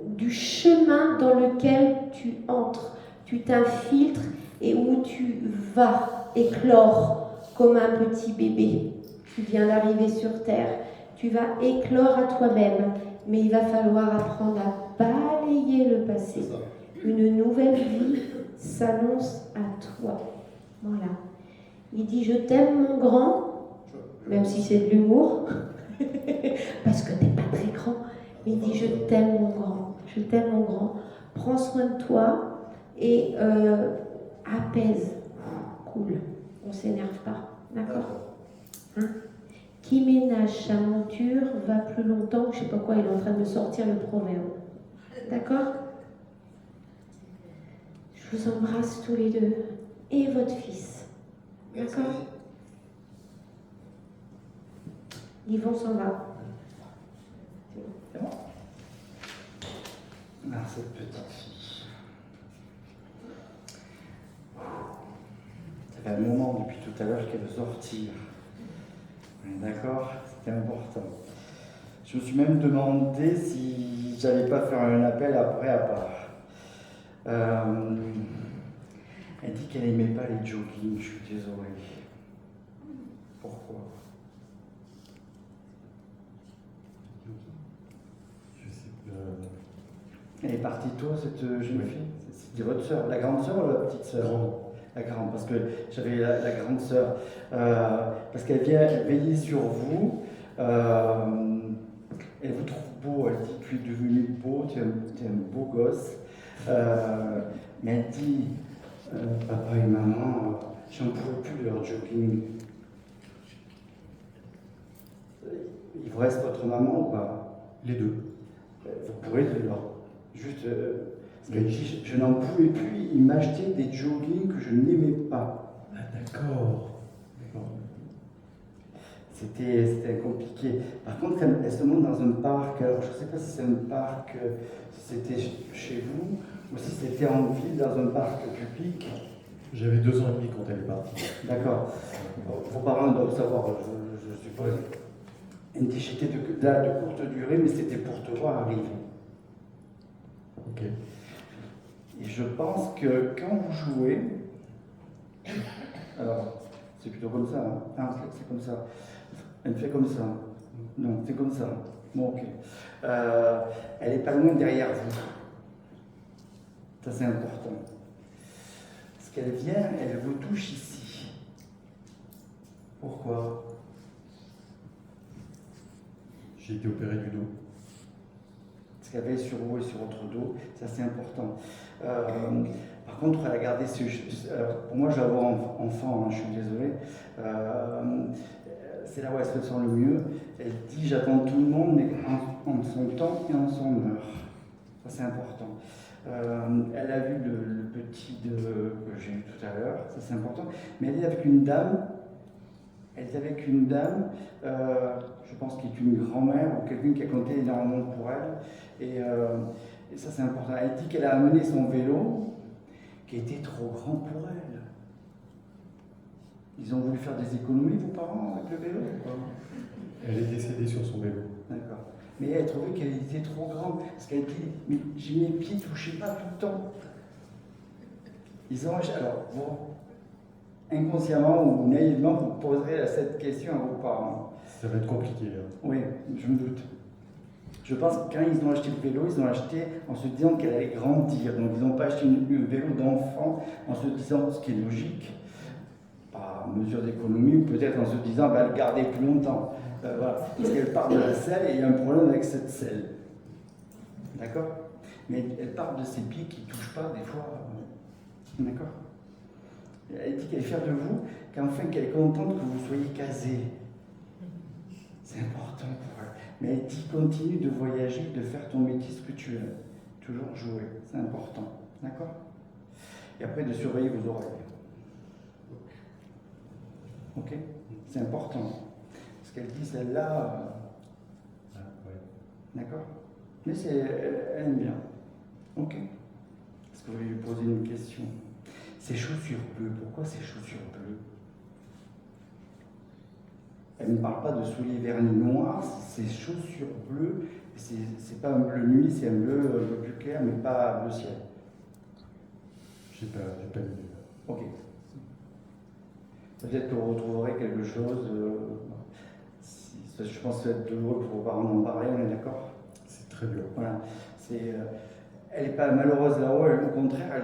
du chemin dans lequel tu entres, tu t'infiltres et où tu vas éclore comme un petit bébé. Tu viens d'arriver sur Terre, tu vas éclore à toi-même, mais il va falloir apprendre à balayer le passé. Une nouvelle vie s'annonce à toi. Voilà. Il dit, je t'aime mon grand, même si c'est de l'humour, parce que t'es pas très grand. Il dit, je t'aime mon grand, je t'aime mon grand. Prends soin de toi et apaise. Cool, on s'énerve pas, d'accord? Hein? Qui ménage sa monture va plus longtemps, je sais pas quoi, il est en train de me sortir le proverbe. D'accord? Je vous embrasse tous les deux et votre fils. D'accord? Yvon s'en va. C'est bon? Ah, cette petite fille. Ça fait un moment depuis tout à l'heure qu'elle veut sortir. D'accord? C'était important. Je me suis même demandé si j'allais pas faire un appel après à part. Elle dit qu'elle aimait pas les joggings, je suis désolé. Pourquoi? Je sais pas. Elle est partie tôt, cette jeune fille? C'est votre sœur, la grande sœur ou la petite sœur? La grande, parce que j'avais la grande sœur. Parce qu'elle vient veiller sur vous. Elle vous trouve beau, elle dit que tu es devenu beau, tu es un beau gosse. Mais elle dit, papa et maman, j'en pouvais plus de leur jogging. Il vous reste votre maman ou pas? Les deux. Vous pourrez leur juste. Je n'en pouvais plus, il m'achetait des joggings que je n'aimais pas. D'accord. D'accord. C'était compliqué. Par contre, elle se monte dans un parc. Alors, je ne sais pas si c'est un parc, si c'était chez vous, ou si c'était en ville, dans un parc public. J'avais 2 ans et demi quand elle est partie. D'accord. Vos parents doivent savoir, je suppose. Elle dit j'étais de courte durée, mais c'était pour te voir arriver. Ok. Et je pense que quand vous jouez, alors c'est plutôt comme ça, hein. Ah, c'est comme ça. Elle fait comme ça. Non, c'est comme ça. Bon, ok. Elle est pas loin derrière vous. Ça c'est important. Parce qu'elle vient, elle vous touche ici. Pourquoi? J'ai été opéré du dos. Parce qu'elle veille sur vous et sur votre dos, ça c'est important. Par contre, elle a gardé pour moi, je vais avoir enfant, hein, je suis désolé. C'est là où elle se sent le mieux. Elle dit j'attends tout le monde, mais en son temps et en son heure. Ça c'est important. Elle a vu le petit que j'ai eu tout à l'heure, ça c'est important. Mais elle est avec une dame. Elle est avec une dame, je pense qui est une grand-mère ou quelqu'un qui a compté énormément pour elle. Et ça c'est important. Elle dit qu'elle a amené son vélo qui était trop grand pour elle. Ils ont voulu faire des économies, vos parents, avec le vélo? Elle est décédée sur son vélo. D'accord. Mais elle trouvait qu'elle était trop grande. Parce qu'elle dit, mais j'ai mes pieds, touchaient pas tout le temps. Ils ont acheté. Alors, vous, inconsciemment ou naïvement, vous poserez cette question à vos parents. Ça va être compliqué. Hein. Oui, je me doute. Je pense que quand ils ont acheté le vélo, ils ont acheté en se disant qu'elle allait grandir. Donc ils n'ont pas acheté un vélo d'enfant en se disant, ce qui est logique, par mesure d'économie, ou peut-être en se disant, bah, le garder plus longtemps. Voilà. Parce qu'elle part de la selle et il y a un problème avec cette selle. D'accord? Mais elle part de ses pieds qui ne touchent pas des fois. D'accord? Elle dit qu'elle est fière de vous, qu'enfin qu'elle est contente que vous soyez casé. C'est important pour elle. Mais elle dit continue de voyager, de faire ton métier, ce que tu aimes. Toujours jouer, c'est important. D'accord? Et après de surveiller vos oreilles. Ok? C'est important. Parce qu'elle dit celle-là. Ouais. D'accord? Mais elle aime bien. Ok? Est-ce que vous voulez lui poser une question? Ces chaussures bleues, pourquoi ces chaussures bleues? Elle ne parle pas de souliers vernis noirs, c'est chaussures bleues. C'est pas un bleu nuit, c'est un bleu un peu plus clair, mais pas bleu ciel. J'ai pas vu. Ok. Peut-être que vous retrouverez quelque chose. Je pense que ça va être douloureux pour vos parents d'en parler, on est d'accord? C'est très dur. Voilà. Elle n'est pas malheureuse là-haut, au contraire,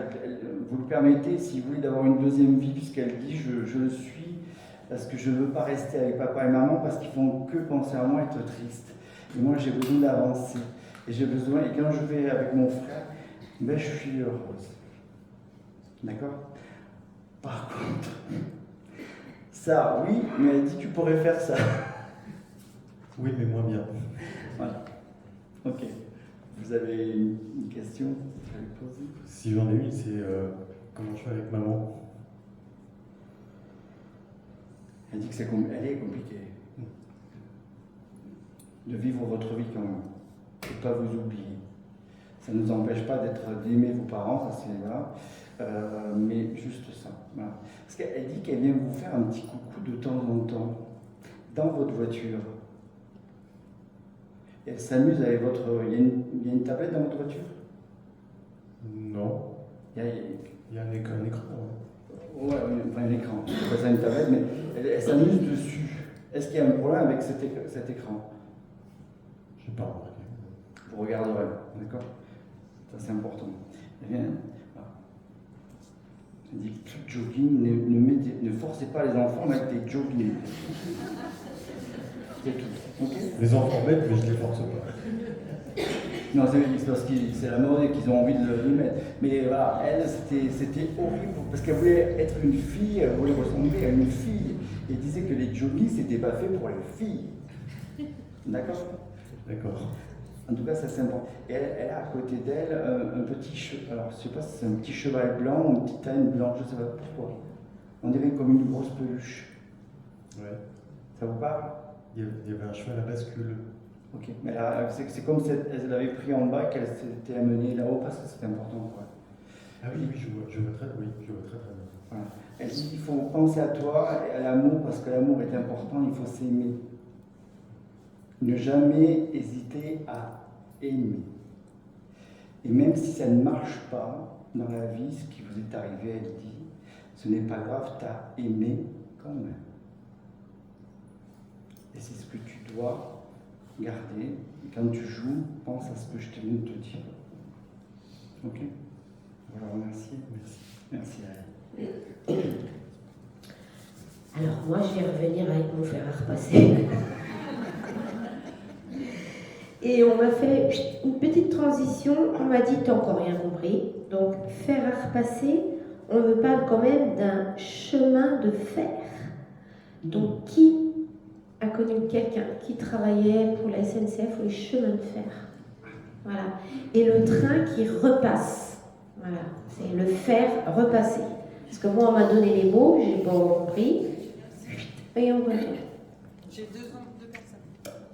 vous lui permettez, si vous voulez, d'avoir une deuxième vie, puisqu'elle dit je le suis, parce que je ne veux pas rester avec papa et maman, parce qu'ils font que penser à moi et être triste. Et moi, j'ai besoin d'avancer. Et quand je vais avec mon frère, ben, je suis heureuse. D'accord? Par contre, ça, oui, mais elle dit tu pourrais faire ça. Oui, mais moins bien. Voilà. Ok. Vous avez une question à lui poser? Si j'en ai une, c'est comment je fais avec maman. Elle dit que elle est compliquée. De vivre votre vie quand même. Et pas vous oublier. Ça ne nous empêche pas d'aimer vos parents, ça c'est là. Mais juste ça. Voilà. Parce qu'elle dit qu'elle vient vous faire un petit coucou de temps en temps. Dans votre voiture. Elle s'amuse avec votre... Il y a une tablette dans votre voiture? Non. Il y a un écran. Ouais, enfin un écran. C'est pas ça une tablette, mais elle s'amuse dessus. Est-ce qu'il y a un problème avec cet écran? Je n'ai pas remarqué. Vous regarderez, d'accord? Ça c'est important. Elle vient... Elle dit plus de jogging, ne forcez pas les enfants à mettre des jogging. C'est tout. Okay. Les enfants mettent, mais je ne les force pas. Non, c'est parce que c'est la mode et qu'ils ont envie de le mettre. Mais voilà, elle, c'était horrible parce qu'elle voulait être une fille, elle voulait ressembler à une fille. Et disait que les jogging, c'était pas fait pour les filles. D'accord? D'accord. En tout cas, ça c'est important. Et elle a à côté d'elle un petit cheval. Alors, je ne sais pas si c'est un petit cheval blanc ou une petite âne blanche, je ne sais pas pourquoi. On dirait comme une grosse peluche. Ouais. Ça vous parle? Il y avait un cheval à bascule. Ok, mais là, c'est comme si elle l'avait pris en bas et qu'elle s'était amenée là-haut parce que c'était important. Quoi. Ah oui, oui, je vois très bien. Voilà. Elle dit il faut penser à toi et à l'amour parce que l'amour est important, il faut s'aimer. Ne jamais hésiter à aimer. Et même si ça ne marche pas dans la vie, ce qui vous est arrivé, elle dit, ce n'est pas grave, tu as aimé quand même. Et c'est ce que tu dois garder. Et quand tu joues, pense à ce que je te viens de te dire. Ok? On va la remercier. Merci à elle. Alors moi, je vais revenir avec mon fer à repasser. Et on m'a fait une petite transition. On m'a dit, t'as encore rien compris. Donc, fer à repasser, on me parle quand même d'un chemin de fer. Donc, qui a connu quelqu'un qui travaillait pour la SNCF ou les chemins de fer? Voilà. Et le train qui repasse. Voilà. C'est le fer repassé. Parce que moi, on m'a donné les mots, j'ai pas compris. Et on retourne. J'ai deux personnes.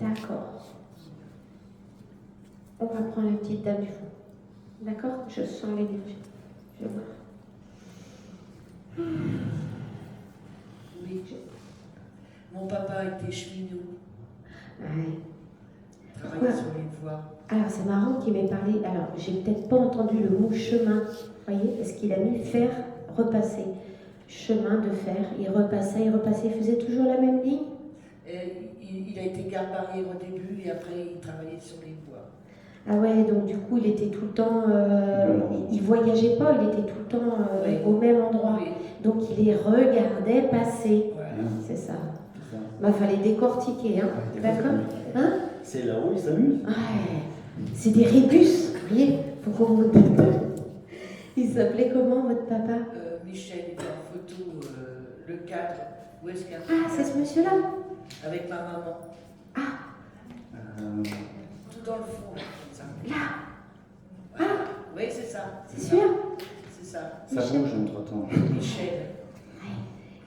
D'accord. On va prendre la petite dame du fond. D'accord? Je sens l'énergie. Je vois. Oui. Mon papa était cheminot. Ouais. Travaillait sur les voies. Alors, c'est marrant qu'il m'ait parlé. Alors, j'ai peut-être pas entendu le mot chemin. Vous voyez? Parce qu'il a mis fer repasser. Chemin de fer. Il repassait. Il faisait toujours la même ligne? Et il a été garde-barrière au début et après il travaillait sur les voies. Ah ouais, donc du coup, il était tout le temps... il voyageait pas, il était tout le temps Oui. au même endroit. Oui. Donc, il les regardait passer. Voilà. C'est ça. C'est ça. Bah, fallait décortiquer, hein. Ouais, D'accord? Hein? C'est là-haut, ils s'amusent. Ouais. C'est des rébus, vous voyez? Faut qu'on vous... Il s'appelait comment, votre papa? Michel était en photo, le cadre. Où est-ce qu'il y a Ah, c'est ce monsieur-là? Avec ma maman. Tout dans le fond, là, comme ça. Là? Ah oui, c'est ça. C'est sûr? C'est ça. Ça bouge entre-temps. Michel.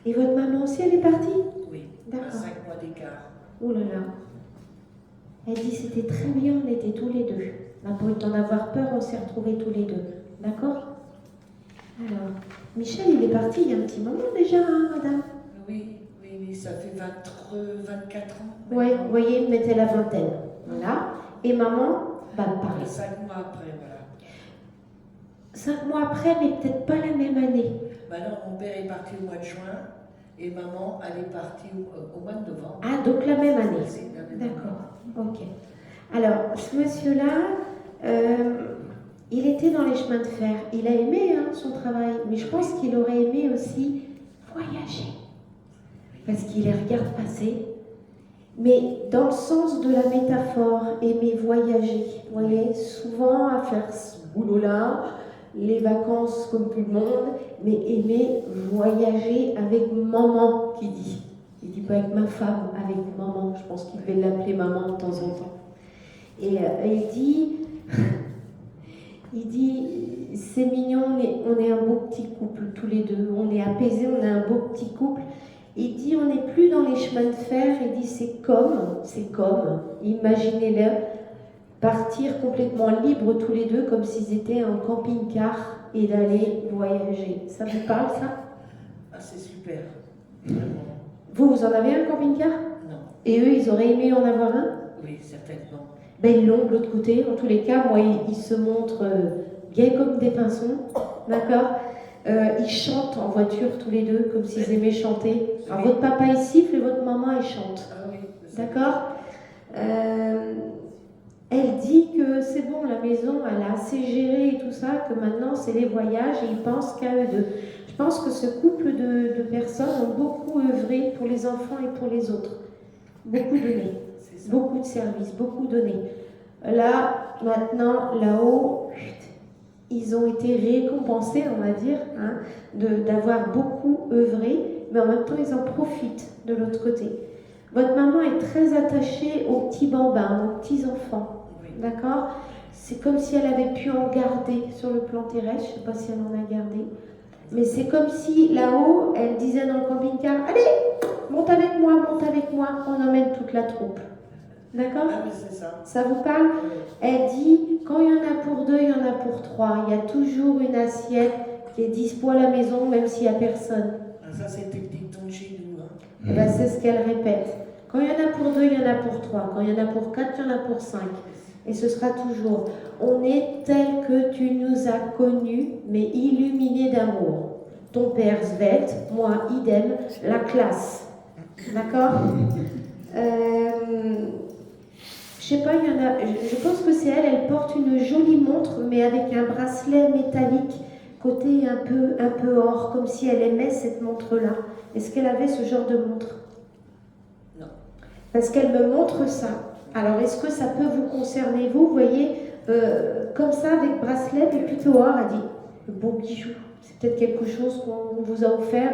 Et votre maman aussi, elle est partie? Oui. D'accord. À 5 mois d'écart. Oh là là. Elle dit c'était très bien, on était tous les deux. On n'a pas eu le temps d'avoir peur, on s'est retrouvés tous les deux. D'accord? Alors, Michel, il est parti il y a un petit moment déjà, hein, madame? Oui, ça fait 24 ans. Oui, vous voyez, il mettait la vingtaine. Voilà. Et maman, bah pareil. 5 mois après, voilà. 5 mois après, mais peut-être pas la même année. Maintenant, mon père est parti au mois de juin et maman, elle est partie au mois de novembre. Ah, donc la même année. C'est la même année. D'accord, ok. Alors, ce monsieur-là, il était dans les chemins de fer. Il a aimé son travail, mais je pense qu'il aurait aimé aussi voyager. Parce qu'il les regarde passer. Mais dans le sens de la métaphore, aimer voyager. Vous voyez, souvent à faire ce boulot-là, les vacances comme tout le monde, mais aimer voyager avec maman, qui dit. Il dit pas avec ma femme, avec maman. Je pense qu'il devait l'appeler maman de temps en temps. Et il dit, c'est mignon, on est un beau petit couple tous les deux. On est apaisés, on est un beau petit couple. Il dit, on n'est plus dans les chemins de fer. Il dit, c'est comme, imaginez-le, partir complètement libres tous les deux, comme s'ils étaient en camping-car et d'aller voyager. Ça vous parle, ça? Ah, c'est super. Vraiment. Vous en avez un camping-car? Non. Et eux, ils auraient aimé en avoir un? Oui, certainement. Ben, ils l'ont de l'autre côté. En tous les cas, moi, ils se montrent gays comme des pinsons. D'accord? Ils chantent en voiture tous les deux, comme s'ils aimaient chanter. Alors, votre papa, il siffle et votre maman, elle chante. Ah oui. D'accord? Elle dit que c'est bon, la maison, elle a assez géré et tout ça, que maintenant, c'est les voyages et ils pensent qu'à eux deux. Je pense que ce couple de personnes ont beaucoup œuvré pour les enfants et pour les autres. Beaucoup donné. Beaucoup de services, beaucoup donné. Là, maintenant, là-haut, ils ont été récompensés, on va dire, d'avoir beaucoup œuvré, mais en même temps, ils en profitent de l'autre côté. Votre maman est très attachée aux petits bambins, aux petits enfants, d'accord? C'est comme si elle avait pu en garder sur le plan terrestre, je ne sais pas si elle en a gardé. Mais c'est comme si là-haut, elle disait dans le camping-car, allez, monte avec moi, on emmène toute la troupe. D'accord? Ah, mais c'est ça. Ça vous parle? Elle dit, quand il y en a pour 2, il y en a pour 3. Il y a toujours une assiette qui est dispo à la maison, même s'il n'y a personne. Ah, ça, c'était le dicton de chez nous. Hein. Eh ben, c'est ce qu'elle répète. Quand il y en a pour 2, il y en a pour 3. Quand il y en a pour 4, il y en a pour 5. Et ce sera toujours, on est tel que tu nous as connus, mais illuminés d'amour. Ton père svelte, moi idem, la classe. D'accord? Je sais pas, il y en a, je pense que c'est elle, elle porte une jolie montre, mais avec un bracelet métallique, côté un peu or, comme si elle aimait cette montre-là. Est-ce qu'elle avait ce genre de montre? Non. Parce qu'elle me montre ça. Alors, est-ce que ça peut vous concerner, vous voyez, comme ça, avec bracelet, mais plutôt or, elle dit, le beau bijou, c'est peut-être quelque chose qu'on vous a offert,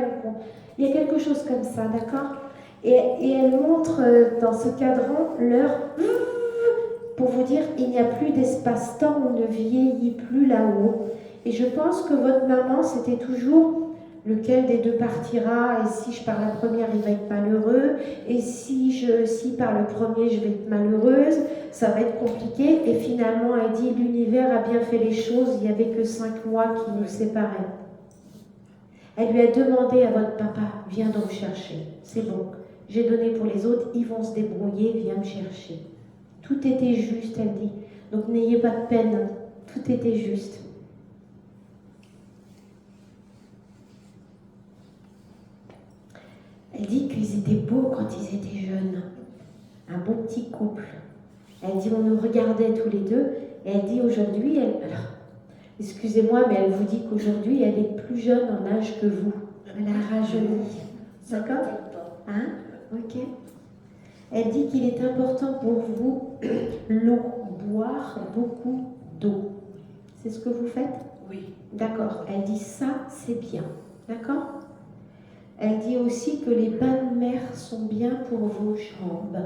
il y a quelque chose comme ça, d'accord? Et elle montre dans ce cadran l'heure, pour vous dire, il n'y a plus d'espace-temps, on ne vieillit plus là-haut. Et je pense que votre maman, c'était toujours lequel des deux partira, et si je pars la première, il va être malheureux, et si par le premier, je vais être malheureuse, ça va être compliqué. Et finalement, elle dit, l'univers a bien fait les choses, il n'y avait que 5 mois qui nous séparaient. Elle lui a demandé à votre papa, viens donc chercher, c'est bon, j'ai donné pour les autres, ils vont se débrouiller, viens me chercher. Tout était juste, elle dit, donc n'ayez pas de peine, tout était juste. Elle dit qu'ils étaient beaux quand ils étaient jeunes, un beau petit couple. Elle dit on nous regardait tous les deux, et elle dit aujourd'hui, alors, excusez-moi, mais elle vous dit qu'aujourd'hui elle est plus jeune en âge que vous. Elle a rajeuni. D'accord? Hein? Ok. Elle dit qu'il est important pour vous l'eau, boire beaucoup d'eau. C'est ce que vous faites? Oui. D'accord. Elle dit ça, c'est bien. D'accord? Elle dit aussi que les bains de mer sont bien pour vos jambes.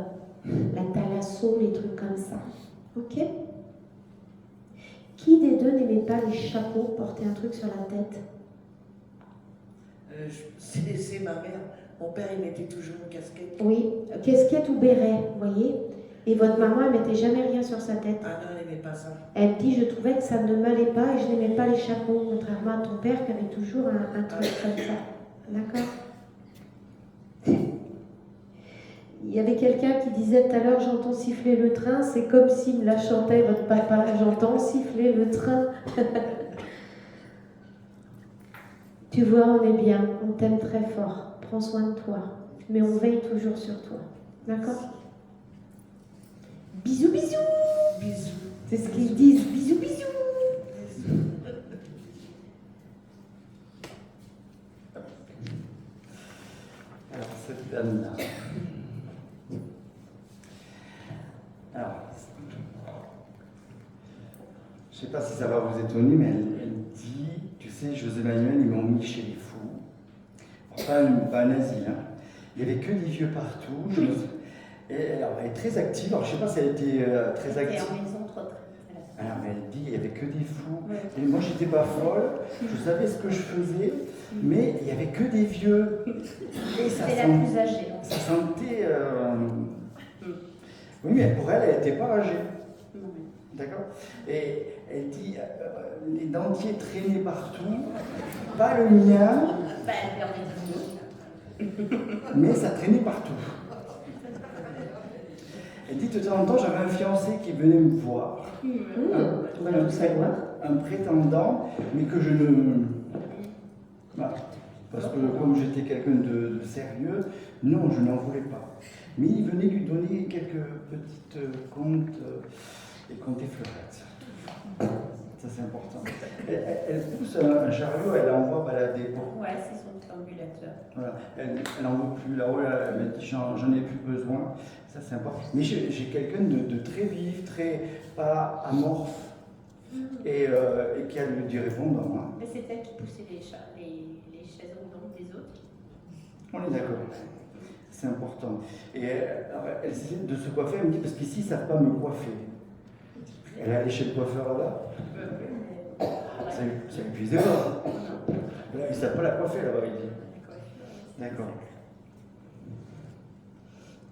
La thalasso, les trucs comme ça. Ok? Qui des deux n'aimait pas les chapeaux, porter un truc sur la tête? C'est ma mère. Mon père, il mettait toujours une casquette. Oui, casquette ou béret, vous voyez? Et votre maman, elle mettait jamais rien sur sa tête. Ah non, elle n'aimait pas ça. Elle dit, je trouvais que ça ne m'allait pas et je n'aimais pas les chapeaux, contrairement à ton père qui avait toujours un truc comme ça. D'accord? Il y avait quelqu'un qui disait tout à l'heure, j'entends siffler le train, c'est comme s'il me la chantait, votre papa, j'entends siffler le train. Tu vois, on est bien, on t'aime très fort, prends soin de toi, mais on veille toujours sur toi. D'accord? Bisous, bisous! Bisous. C'est ce qu'ils disent, bisous, bisous! Alors, cette dame-là. Alors, je ne sais pas si ça va vous étonner, mais elle dit, tu sais, José Manuel, ils m'ont mis chez les fous. Alors, pas un asile, hein. Il n'y avait que des vieux partout. Et alors, elle est très active. Alors, je ne sais pas si elle était très active. en maison de retraite. Alors, mais elle dit, il n'y avait que des fous. Et moi, je n'étais pas folle. Je savais ce que je faisais, mais il n'y avait que des vieux. Et ça C'était la plus âgée. ça sentait... Oui, mais pour elle, elle n'était pas âgée. D'accord? Et elle dit, les dentiers traînaient partout, pas le mien, Bah, elle perdait du boulot. mais ça traînait partout. Elle dit, de temps en temps, j'avais un fiancé qui venait me voir, un prétendant, mais que je ne... Voilà. Parce que comme j'étais quelqu'un de sérieux, non, je n'en voulais pas. Mais il venait lui donner quelques petites contes et contes et fleurettes. Ça, c'est important. Elle pousse un chariot, elle l'envoie balader. Ouais, c'est son ambulateur. Voilà. Elle n'en veut plus là-haut, elle m'a dit j'en ai plus besoin. Ça, c'est important. Mais j'ai quelqu'un de très vif, très pas amorphe et qui a du répondant. Hein. Mais c'est elle qui poussait les chaises roulantes des autres. On est d'accord. C'est important. Et alors, elle essaie de se coiffer, elle me dit, parce qu'ici, ils ne savent pas me coiffer. Elle est allée chez le coiffeur là. Ça épuisait pas. Là, ils savent pas la coiffer là-bas, il dit. D'accord.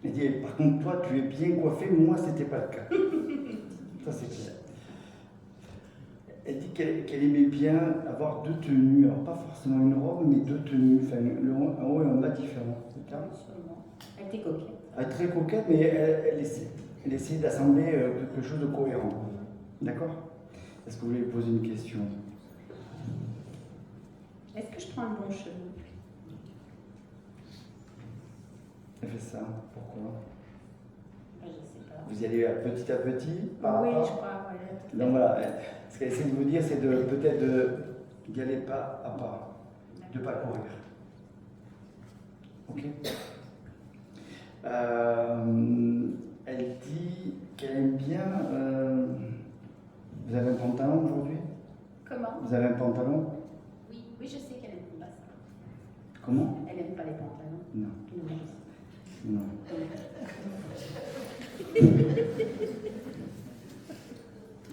Il dit, par contre, toi, tu es bien coiffé, moi, c'était pas le cas. Ça, c'est clair. Elle dit qu'elle aimait bien avoir deux tenues, alors pas forcément une robe, mais deux tenues, enfin, un haut et un bas différents. C'est ça? Elle était coquette. Elle est très coquette, mais elle essaie d'assembler quelque chose de cohérent. D'accord? Est-ce que vous voulez poser une question? Est-ce que je prends le bon chemin? Elle fait ça, pourquoi? Je sais pas. Vous y allez petit à petit Oui, je crois, voilà. Donc voilà, ce qu'elle essaie de vous dire, c'est de peut-être d'y aller pas à pas, de ne pas courir. Ok. Elle dit qu'elle aime bien. Vous avez un pantalon aujourd'hui? Comment? Vous avez un pantalon? Oui, je sais qu'elle aime pas ça. Comment? Elle aime pas les pantalons. Non. Non. Non.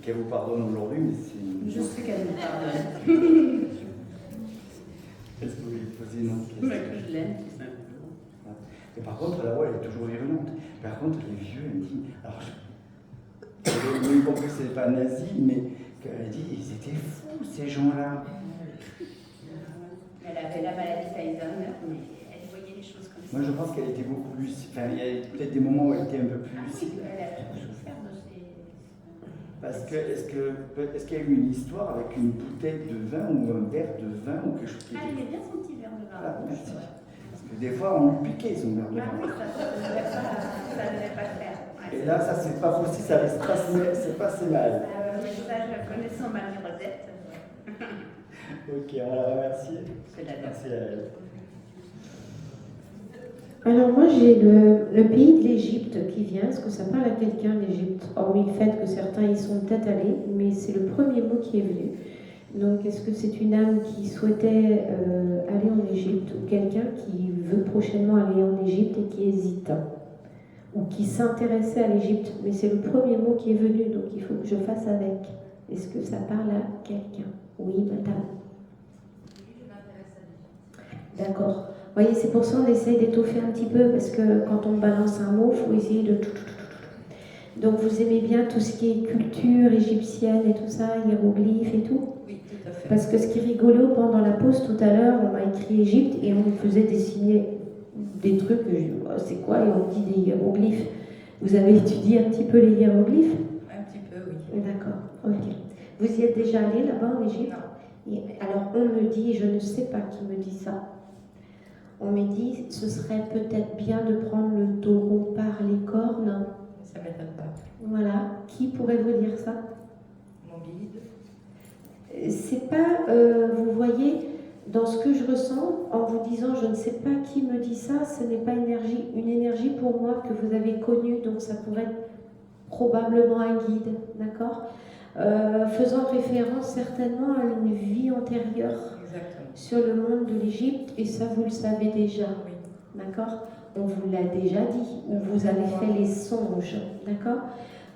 Qu'elle vous pardonne aujourd'hui, mais c'est. Je sais qu'elle me pardonne. Est-ce que vous voulez poser une autre question? Que je l'aime, tout simplement. Et par contre, la voix, elle est toujours virulente. Par contre, les vieux, elle me dit. Alors, je n'ai pas compris que ce n'est pas nazi, mais qu'elle dit ils étaient fous, ces gens-là. Elle avait la maladie d'Alzheimer, mais elle voyait les choses comme ça. Moi, je pense qu'elle était beaucoup plus. Enfin, il y a peut-être des moments où elle était un peu plus. Elle a toujours souffert de ces. Parce que, est-ce qu'il y a eu une histoire avec une bouteille de vin ou un verre de vin ou quelque chose qui Elle aimait bien son petit verre de vin. Ah, merci. Parce que des fois, on lui piquait son verre de vin. Oui, ça ne devait pas faire. Ouais. Et là, ça, c'est pas possible, ça reste pas, c'est passé mal. Mais ça, je connais son mari Rosette. Ok, on la remercie. C'est la Merci à elle. Alors moi j'ai le pays de l'Égypte qui vient. Est-ce que ça parle à quelqu'un l'Égypte? Hormis le fait que certains y sont peut-être allés, mais c'est le premier mot qui est venu. Donc est-ce que c'est une âme qui souhaitait aller en Égypte ou quelqu'un qui veut prochainement aller en Égypte et qui hésite? Ou qui s'intéressait à l'Égypte? Mais c'est le premier mot qui est venu, donc il faut que je fasse avec. Est-ce que ça parle à quelqu'un? Oui, madame. D'accord. Vous voyez, c'est pour ça qu'on essaye d'étoffer un petit peu, parce que quand on balance un mot, il faut essayer de tout. Donc vous aimez bien tout ce qui est culture égyptienne et tout ça, hiéroglyphes et tout? Oui, tout à fait. Parce que ce qui est rigolo, pendant la pause tout à l'heure, on m'a écrit Égypte et on me faisait dessiner des trucs, je dis, oh, c'est quoi? Et on dit des hiéroglyphes. Vous avez étudié un petit peu les hiéroglyphes? Un petit peu, oui. D'accord, ok. Vous y êtes déjà allé là-bas en Égypte? Non. Alors on me dit, je ne sais pas qui me dit ça, on me dit ce serait peut-être bien de prendre le taureau par les cornes. Ça ne m'étonne pas. Voilà, qui pourrait vous dire ça? Mon guide. C'est pas, vous voyez, dans ce que je ressens, en vous disant je ne sais pas qui me dit ça, ce n'est pas une énergie pour moi que vous avez connue, donc ça pourrait être probablement un guide, d'accord? Faisant référence certainement à une vie antérieure. Exactement. Sur le monde de l'Égypte, et ça vous le savez déjà, Oui. d'accord? On vous l'a déjà dit, ou vous avez fait les songes, d'accord?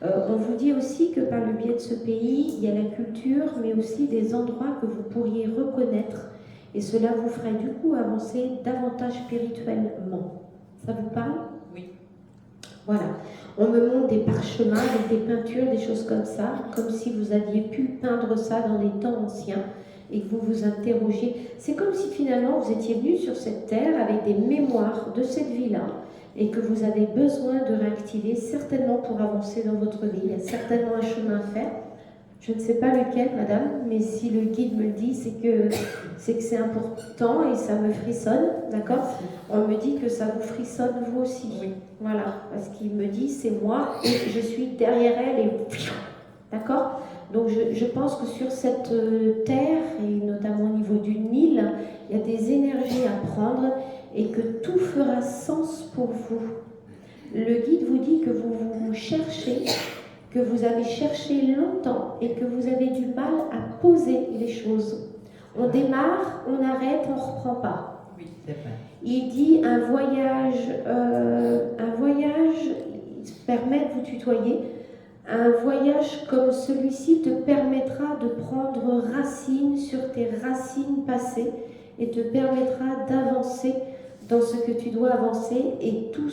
On vous dit aussi que par le biais de ce pays, il y a la culture, mais aussi des endroits que vous pourriez reconnaître, et cela vous ferait du coup avancer davantage spirituellement. Ça vous parle? Oui. Voilà. On me montre des parchemins avec des peintures, des choses comme ça, comme si vous aviez pu peindre ça dans les temps anciens et que vous vous interrogiez. C'est comme si finalement vous étiez venu sur cette terre avec des mémoires de cette vie-là et que vous avez besoin de réactiver certainement pour avancer dans votre vie. Il y a certainement un chemin à faire. Je ne sais pas lequel, madame, mais si le guide me le dit, c'est que c'est important et ça me frissonne, d'accord? On me dit que ça vous frissonne vous aussi. Oui. Voilà, parce qu'il me dit c'est moi et je suis derrière elle et d'accord? Donc je pense que sur cette terre et notamment au niveau du Nil, il y a des énergies à prendre et que tout fera sens pour vous. Le guide vous dit que vous cherchez, que vous avez cherché longtemps et que vous avez du mal à poser les choses. On démarre, on arrête, on ne reprend pas. Oui, c'est vrai. Il dit un voyage permet de vous tutoyer. Un voyage comme celui-ci te permettra de prendre racine sur tes racines passées et te permettra d'avancer dans ce que tu dois avancer et tout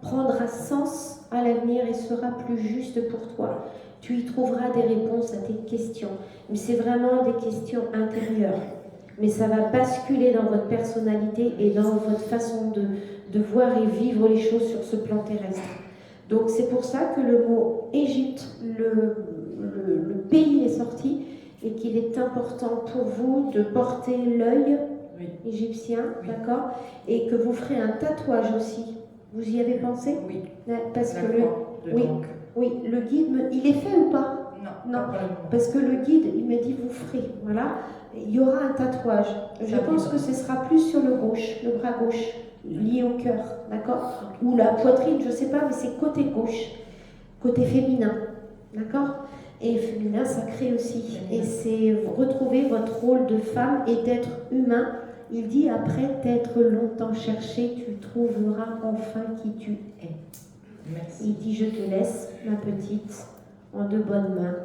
prendra sens à l'avenir et sera plus juste pour toi. Tu y trouveras des réponses à tes questions. Mais c'est vraiment des questions intérieures. Mais ça va basculer dans votre personnalité et dans votre façon de voir et vivre les choses sur ce plan terrestre. Donc c'est pour ça que le mot Égypte, le pays est sorti et qu'il est important pour vous de porter l'œil égyptien, d'accord, et que vous ferez un tatouage aussi. Vous y avez pensé? Oui. Parce que le guide, il est fait ou pas? Non. Parce que le guide, il m'a dit vous ferez, voilà. Il y aura un tatouage. Je pense que ce sera plus sur le bras gauche, lié au cœur, d'accord? Ou la poitrine, je ne sais pas, mais c'est côté gauche, côté féminin, d'accord? Et féminin sacré aussi. Et c'est retrouver votre rôle de femme et d'être humain. Il dit après t'être longtemps cherché, tu trouveras enfin qui tu es. Merci. Il dit je te laisse, ma petite, en de bonnes mains.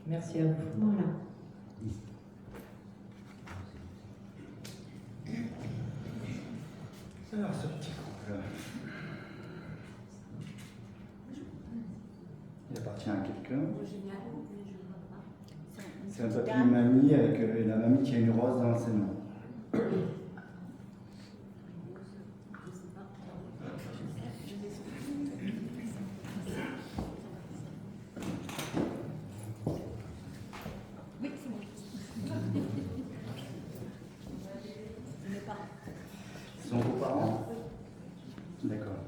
Merci à vous. Voilà. Alors, ce petit couple, il appartient à quelqu'un. C'est un papier mamie avec la mamie qui a une rose dans ses mains. Ce sont vos parents? D'accord.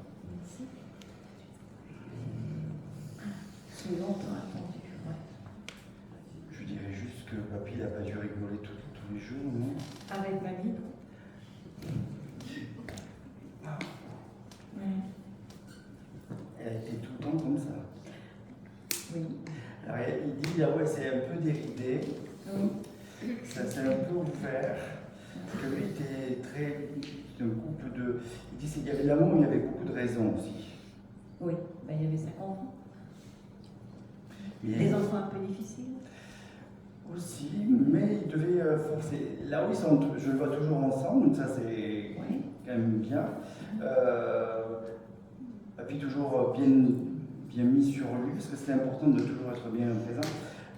C'est longtemps attendu. Ouais. Je dirais juste que papy n'a pas dû rigoler tous les jours, non? Avec mamie. Ah. Elle était tout le temps comme ça. Oui. Alors il dit, ah ouais, c'est un peu déridé. Oui. Ça s'est un peu ouvert. Parce que lui était très. C'était un couple de. Il dit qu'il y avait l'amour, mais il y avait beaucoup de raisons aussi. Oui, ben, il y avait 5 enfants. Mais Des enfants un peu difficiles. aussi, mais ils devaient forcer. Là où ils sont, je le vois toujours ensemble, donc ça c'est quand même bien. Papy toujours bien mis sur lui, parce que c'est important de toujours être bien présent.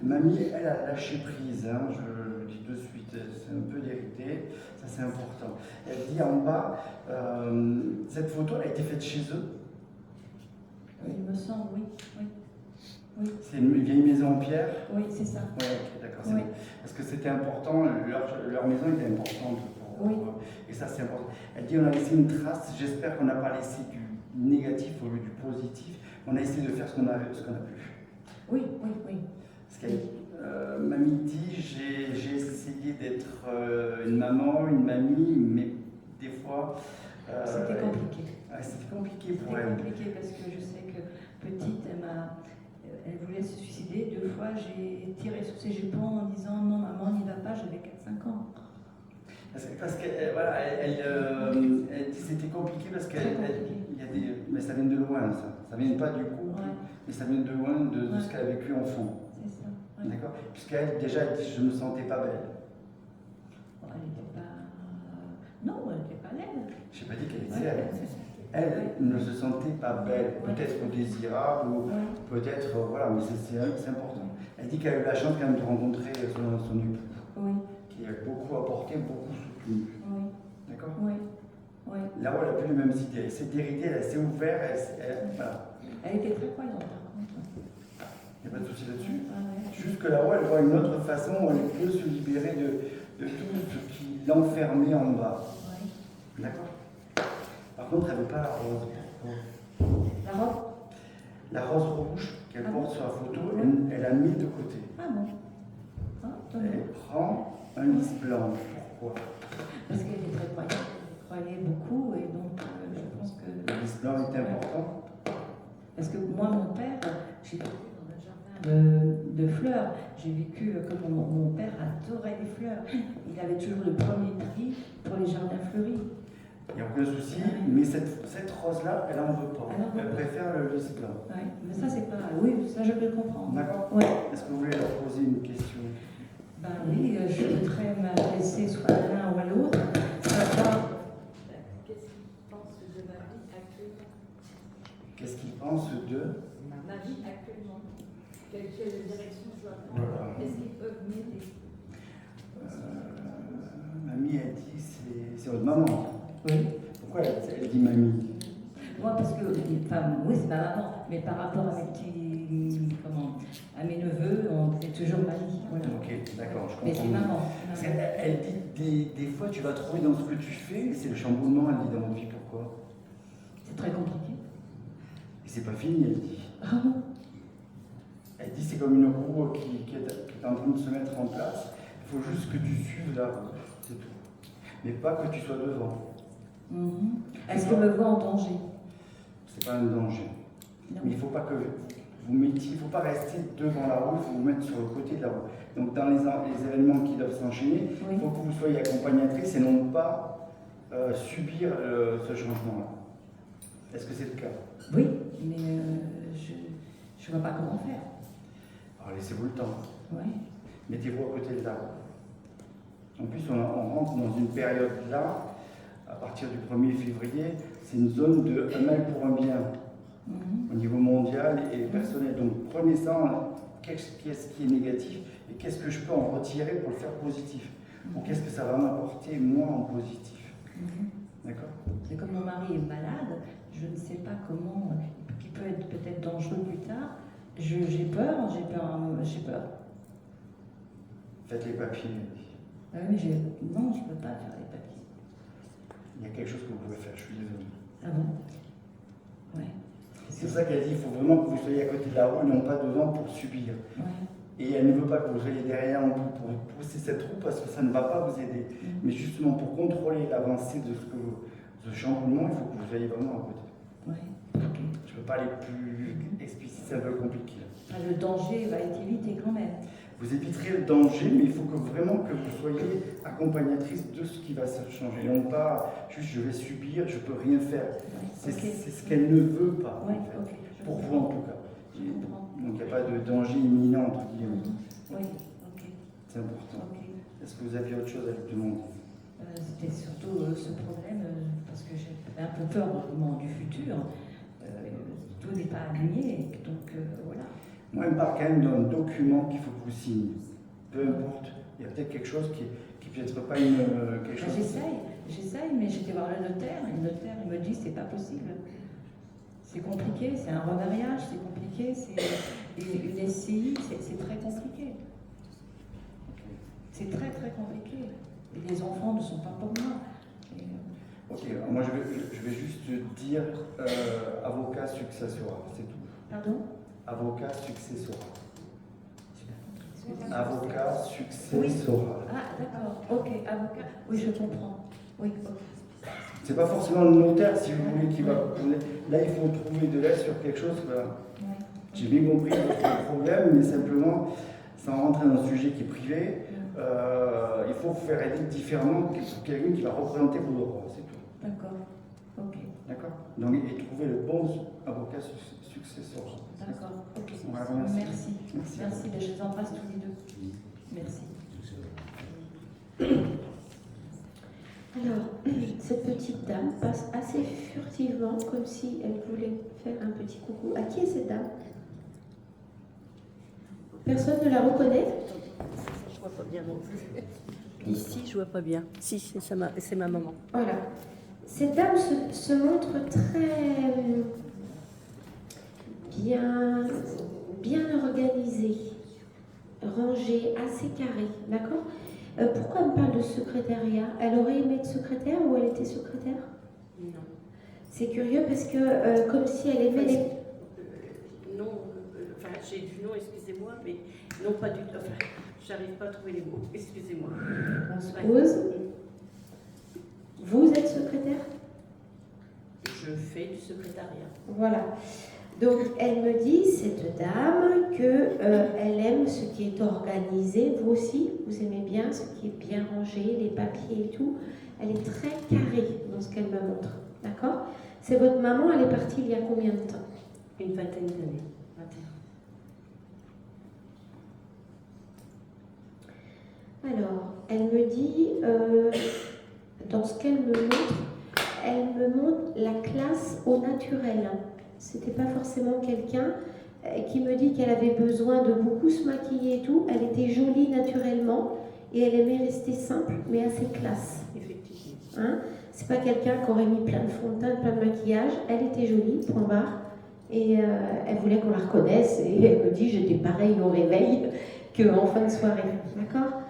Mamie, elle a lâché prise, hein, je le dis de suite, c'est un peu d'hérité, ça c'est important. Elle dit en bas, cette photo elle a été faite chez eux. Il me semble, oui. Oui. C'est une vieille maison en pierre? Oui, c'est ça. Oui, ok, d'accord. Oui. Parce que c'était important, leur maison était importante pour et ça c'est important. Elle dit on a laissé une trace, j'espère qu'on n'a pas laissé du négatif au lieu du positif, on a essayé de faire ce qu'on a pu. Oui. Parce qu'elle, mamie dit, j'ai essayé d'être une maman, une mamie, mais des fois... c'était compliqué. C'était compliqué pour elle. C'était compliqué parce que je sais que petite, elle voulait se suicider. 2 fois, j'ai tiré sur ses jupons en disant non, maman, n'y va pas, j'avais 4-5 ans. Parce que voilà, elle dit c'était compliqué parce que mais ça vient de loin, ça vient pas du couple, mais ça vient de loin de ce qu'elle a vécu enfant. C'est ça. Ouais. D'accord. Puisqu'elle déjà elle dit je me sentais pas belle. Elle n'était pas. Non, elle n'était pas laide. Je n'ai pas dit qu'elle était laide. Elle ne se sentait pas belle, peut-être désirable ou peut-être voilà, mais c'est important. Elle dit qu'elle a eu la chance quand même de rencontrer son époux. Oui. Qui a beaucoup apporté, beaucoup soutenu. Oui. D'accord. Oui. Là où elle n'a plus les mêmes idées, elle s'est déridée, elle s'est ouverte, voilà. Elle était très croyante par contre. Il n'y a pas de souci là-dessus. Juste que là-haut, elle voit une autre façon où elle peut se libérer de tout ce qui l'enfermait en bas. Oui. D'accord. Par contre, elle ne veut pas la rose. La robe? La rose rouge qu'elle porte sur la photo, elle l'a mis de côté. Ah bon. Elle prend un lys blanc. Pourquoi? Parce qu'elle était très croyante, elle croyait beaucoup et donc je pense que... Le lys blanc est important? Parce que moi, mon père, j'ai vécu dans un jardin de fleurs. J'ai vécu comme mon père adorait les fleurs. Il avait toujours le premier prix pour les jardins fleuris. Il n'y a aucun souci, mais cette rose-là, elle n'en veut pas. Elle préfère le lys blanc. Oui, mais ça, c'est pas... Oui, ça, je peux le comprendre. D'accord. Ouais. Est-ce que vous voulez leur poser une question? Ben oui, je voudrais m'adresser soit à l'un ou à l'autre. Savoir Qu'est-ce qu'ils pensent de ma vie actuellement? Qu'est-ce qu'ils pensent de Ma vie actuellement. Quelle direction je dois prendre? Voilà. Est-ce qu'ils peuvent m'aider? Mamie, elle dit, c'est votre maman. Oui. Pourquoi elle dit mamie? Moi, parce que, enfin, oui, c'est ma maman, mais par rapport à mes petits, à mes neveux, on c'est toujours mamie. Voilà. Ok, d'accord, je comprends. Mais c'est maman. Parce qu'elle dit, des fois, tu vas trouver dans ce que tu fais, c'est le chamboulement, elle dit dans votre vie, pourquoi? C'est très compliqué. Et c'est pas fini, elle dit. Ah bon? Elle dit, c'est comme une roue qui est en train de se mettre en place. Il faut juste que tu suives la roue, c'est tout. Mais pas que tu sois devant. Est-ce qu'elle me voit en danger? C'est pas un danger. Non. Mais il ne faut pas que vous mettiez, il ne faut pas rester devant la roue, il faut vous mettre sur le côté de la roue. Donc dans les événements qui doivent s'enchaîner, il faut que vous soyez accompagnatrice et non pas subir ce changement-là. Est-ce que c'est le cas? Oui, mais je ne vois pas comment faire. Alors laissez-vous le temps. Oui. Mettez-vous à côté de la roue. En plus, on rentre dans une période là, à partir du 1er février, c'est une zone de un mal pour un bien au niveau mondial et personnel. Donc prenez ça, qu'est-ce qui est négatif et qu'est-ce que je peux en retirer pour le faire positif. Ou qu'est-ce que ça va m'apporter moi en positif. D'accord? C'est comme mon mari est malade, je ne sais pas comment, qui peut être peut-être dangereux plus tard. J'ai peur. Faites les papiers. Ah oui, mais non, je ne peux pas faire les papiers. Il y a quelque chose que vous pouvez faire, je suis désolé. Ah bon? Ouais. C'est ça qu'elle dit, il faut vraiment que vous soyez à côté de la roue et non pas devant pour subir. Ouais. Et elle ne veut pas que vous soyez derrière non plus pour pousser cette roue parce que ça ne va pas vous aider. Mais justement pour contrôler l'avancée de ce chamboulement, il faut que vous soyez vraiment à côté. Ouais. Ok. Je ne peux pas aller plus explicite, c'est un peu compliqué. Ah, le danger va être évité quand même. Vous éviterez le danger, mais il faut que vraiment que vous soyez accompagnatrice de ce qui va se changer. Non pas juste je vais subir, je ne peux rien faire. C'est ce qu'elle ne veut pas, en fait. Pour vous en tout cas. Donc il n'y a pas de danger imminent, entre guillemets. Oui, ok. C'est important. Okay. Est-ce que vous aviez autre chose à lui demander? C'était surtout ce problème, parce que j'ai un peu peur du futur. Tout n'est pas aligné, donc voilà. Moi, elle me parle quand même d'un document qu'il faut que vous signez. Peu importe. Il y a peut-être quelque chose qui peut-être pas quelque chose. J'essaye, mais j'étais voir le notaire. Et le notaire, il me dit c'est pas possible. C'est compliqué, c'est un remariage, c'est compliqué, c'est une SCI, c'est très compliqué. C'est très très compliqué. Et les enfants ne sont pas pour moi. Ok, alors moi je vais juste dire avocat successoral, c'est tout. Pardon? Avocat successoral. Avocat successoral. Ah d'accord, ok, avocat. Oui, je comprends. Oui, ok. C'est pas forcément le notaire, si vous voulez, qui va. Là, il faut trouver de l'aide sur quelque chose. Voilà. J'ai bien compris votre problème, mais simplement, sans rentrer dans un sujet qui est privé, il faut vous faire aider différemment que quelqu'un qui va représenter vos droits, c'est tout. D'accord, ok. D'accord? Donc, et trouver le bon avocat successeur. D'accord, ok. Voilà, merci. Merci, je les embrasse tous les deux. Merci. Alors, cette petite dame passe assez furtivement, comme si elle voulait faire un petit coucou. À qui est cette dame? Personne ne la reconnaît? Je vois pas bien non plus. Ici, je vois pas bien. Si, c'est ma maman. Voilà. Cette dame se montre très bien organisée, rangée, assez carrée, d'accord? Pourquoi elle me parle de secrétariat? Elle aurait aimé être secrétaire ou elle était secrétaire? Non. C'est curieux parce que comme si elle aimait les... Non, enfin j'ai du non, excusez-moi, mais non pas du tout. Enfin, j'arrive pas à trouver les mots, excusez-moi. On se pose. Vous êtes secrétaire? Je fais du secrétariat. Voilà. Donc, elle me dit, cette dame, qu'elle aime ce qui est organisé. Vous aussi, vous aimez bien ce qui est bien rangé, les papiers et tout. Elle est très carrée dans ce qu'elle me montre. D'accord? C'est votre maman, elle est partie il y a combien de temps? Une vingtaine d'années. 21. Alors, elle me dit, dans ce qu'elle me montre, elle me montre la classe au naturel. C'était pas forcément quelqu'un qui me dit qu'elle avait besoin de beaucoup se maquiller et tout. Elle était jolie naturellement et elle aimait rester simple, mais assez classe. Effectivement. Hein? C'est pas quelqu'un qui aurait mis plein de fond de teint, plein de maquillage. Elle était jolie, point barre. Et elle voulait qu'on la reconnaisse. Et elle me dit, j'étais pareil au réveil qu'en fin de soirée. D'accord?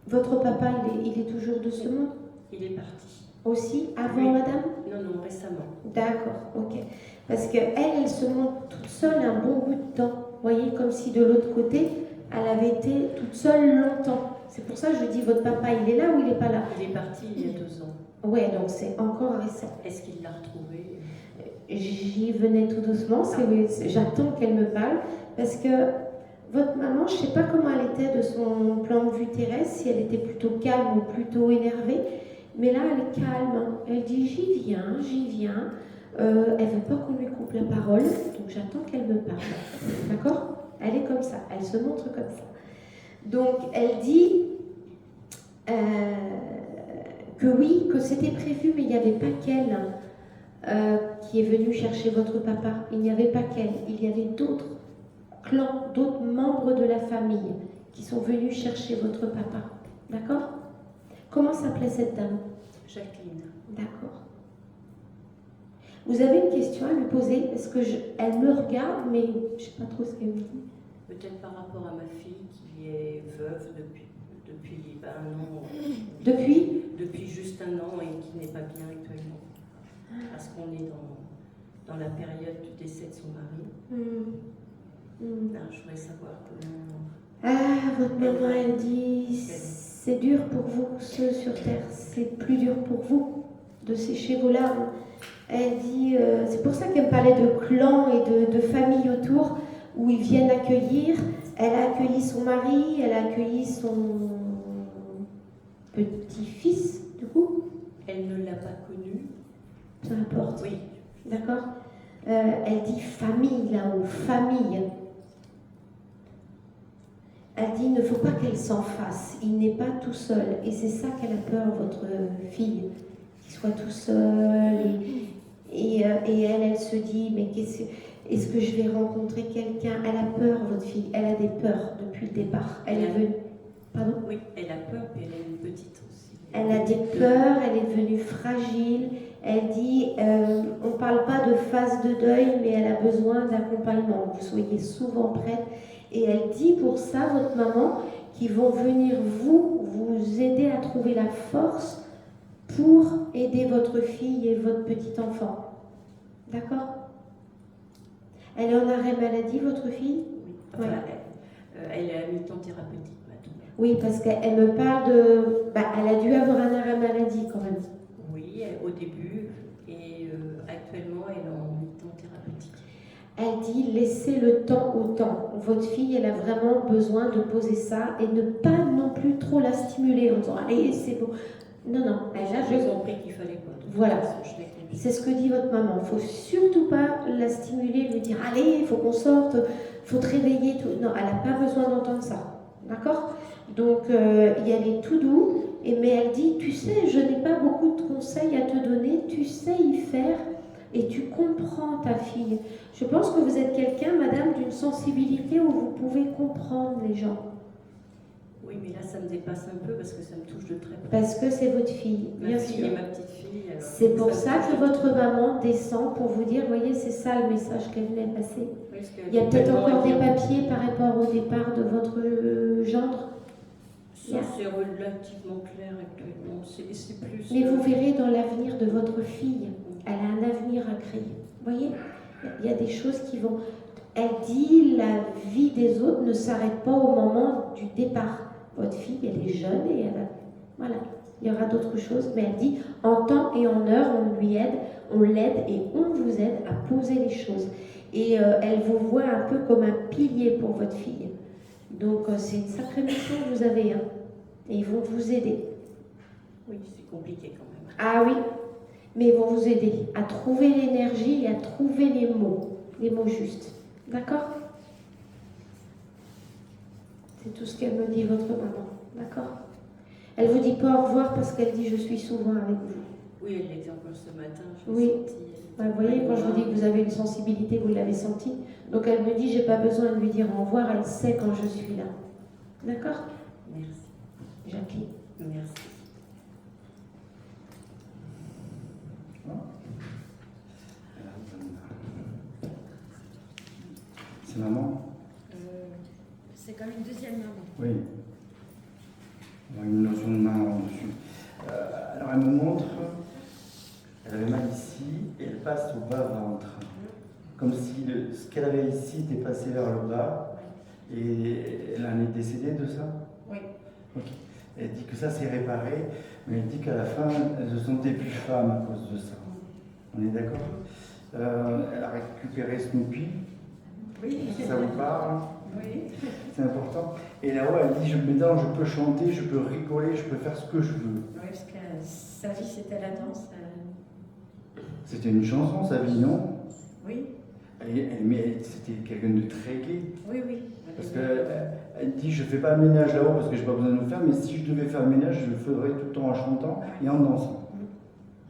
Votre papa, il est toujours de ce monde? Il est parti. Aussi? Avant, Oui. madame? Non, récemment. D'accord, ok. Parce qu'elle se montre toute seule un bon bout de temps. Vous voyez, comme si de l'autre côté, elle avait été toute seule longtemps. C'est pour ça que je dis, votre papa, il est là ou il n'est pas là? Il est parti il y a 2 ans. Ouais, donc c'est encore récent. Est-ce qu'il l'a retrouvé? J'y venais tout doucement, j'attends qu'elle me parle, parce que votre maman, je ne sais pas comment elle était de son plan de vue terrestre, si elle était plutôt calme ou plutôt énervée, mais là, elle est calme. Hein. Elle dit, j'y viens. Elle ne veut pas qu'on lui coupe la parole, donc j'attends qu'elle me parle. D'accord? Elle est comme ça, elle se montre comme ça. Donc, elle dit que oui, que c'était prévu, mais il n'y avait pas qu'elle qui est venue chercher votre papa. Il n'y avait pas qu'elle, il y avait d'autres clans, d'autres membres de la famille qui sont venus chercher votre papa. D'accord? Comment s'appelait cette dame? Jacqueline. D'accord. Vous avez une question à lui poser? Parce que elle me regarde, mais je ne sais pas trop ce qu'elle me dit. Peut-être par rapport à ma fille qui est veuve depuis 1 an. Depuis juste 1 an et qui n'est pas bien actuellement. Parce qu'on est dans la période du décès de son mari. Alors, je voudrais savoir comment... Ah, votre maman, elle dit, c'est dur pour vous, ceux sur Terre, c'est plus dur pour vous de sécher vos larmes. Elle dit, c'est pour ça qu'elle me parlait de clans et de famille autour, où ils viennent accueillir. Elle a accueilli son mari, elle a accueilli son petit-fils, du coup. Elle ne l'a pas connu. Peu importe. Oui. D'accord. Elle dit famille là-haut, famille. Elle dit, il ne faut pas qu'elle s'en fasse. Il n'est pas tout seul. Et c'est ça qu'elle a peur, votre fille, qu'il soit tout seul. Et elle se dit, mais est-ce que je vais rencontrer quelqu'un? Elle a peur, votre fille. Elle a des peurs depuis le départ. Elle est venue. Pardon? Oui, elle a peur, puis elle a une petite aussi. Elle a des peurs, elle est devenue fragile. Elle dit, on ne parle pas de phase de deuil, mais elle a besoin d'accompagnement. Que vous soyez souvent prête. Et elle dit pour ça, votre maman, qu'ils vont venir vous aider à trouver la force pour aider votre fille et votre petit enfant. D'accord? Elle est en arrêt maladie, votre fille? Oui. Enfin, elle est à mi-temps thérapeutique maintenant. Oui, parce qu'elle me parle de... elle a dû avoir un arrêt maladie quand même. Oui, au début. Et actuellement, elle est en mi-temps thérapeutique. Elle dit, laissez le temps au temps. Votre fille, elle a vraiment besoin de poser ça et ne pas non plus trop la stimuler en disant, allez, c'est bon. Non, elle a J'ai besoin. compris qu'il fallait pas. Voilà. C'est ce que dit votre maman. Il ne faut surtout pas la stimuler, lui dire, allez, il faut qu'on sorte, il faut te réveiller. Tout. Non, elle n'a pas besoin d'entendre ça. D'accord? Donc, y aller tout doux. Mais elle dit, tu sais, je n'ai pas beaucoup de conseils à te donner. Tu sais y faire. Et tu comprends ta fille. Je pense que vous êtes quelqu'un, madame, d'une sensibilité où vous pouvez comprendre les gens. Oui, mais là, ça me dépasse un peu parce que ça me touche de très près. Parce que c'est votre fille, bien sûr. Ma fille et ma petite fille. C'est pour ça que votre maman descend pour vous dire, voyez, c'est ça le message qu'elle voulait passer. Oui, il y a peut-être encore des papiers par rapport au départ de votre gendre. Ça, c'est relativement clair actuellement. C'est plus... Mais vous verrez dans l'avenir de votre fille, elle a un avenir à créer. Vous voyez, il y a des choses qui vont... Elle dit, la vie des autres ne s'arrête pas au moment du départ. Votre fille, elle est jeune et elle a... Voilà, il y aura d'autres choses, mais elle dit, en temps et en heure, on lui aide, on l'aide et on vous aide à poser les choses. Et elle vous voit un peu comme un pilier pour votre fille. Donc, c'est une sacrée mission que vous avez. Hein. Et ils vont vous aider. Oui, c'est compliqué quand même. Ah oui, mais ils vont vous aider à trouver l'énergie et à trouver les mots justes. D'accord? C'est tout ce qu'elle me dit, votre maman. D'accord? Elle vous dit pas au revoir parce qu'elle dit je suis souvent avec vous. Oui, elle était encore ce matin. Oui. Vous voyez, quand je vous dis que vous avez une sensibilité, vous l'avez senti. Donc elle me dit, j'ai pas besoin de lui dire au revoir, elle sait quand je suis là. D'accord? Merci. Jackie. Merci. C'est maman? C'est comme une deuxième maman. Oui. Il y a une notion de main dessus. Alors elle me montre, elle avait mal ici et elle passe au bas-ventre. Comme si ce qu'elle avait ici était passé vers le bas. Et elle en est décédée de ça? Oui. Ok. Elle dit que ça s'est réparé, mais elle dit qu'à la fin, elle se sentait plus femme à cause de ça. On est d'accord? Elle a récupéré Snoopy. Oui. Ça vous parle? Oui. C'est important. Et là-haut, elle dit, maintenant, je peux chanter, je peux rigoler, je peux faire ce que je veux. Oui, parce que sa vie, c'était la danse. C'était une chanson, sa vie, non? Oui. Mais c'était quelqu'un de très gai. Oui, oui. Parce qu'elle dit, je ne fais pas le ménage là-haut parce que je n'ai pas besoin de le faire, mais si je devais faire le ménage, je le ferais tout le temps en chantant et en dansant.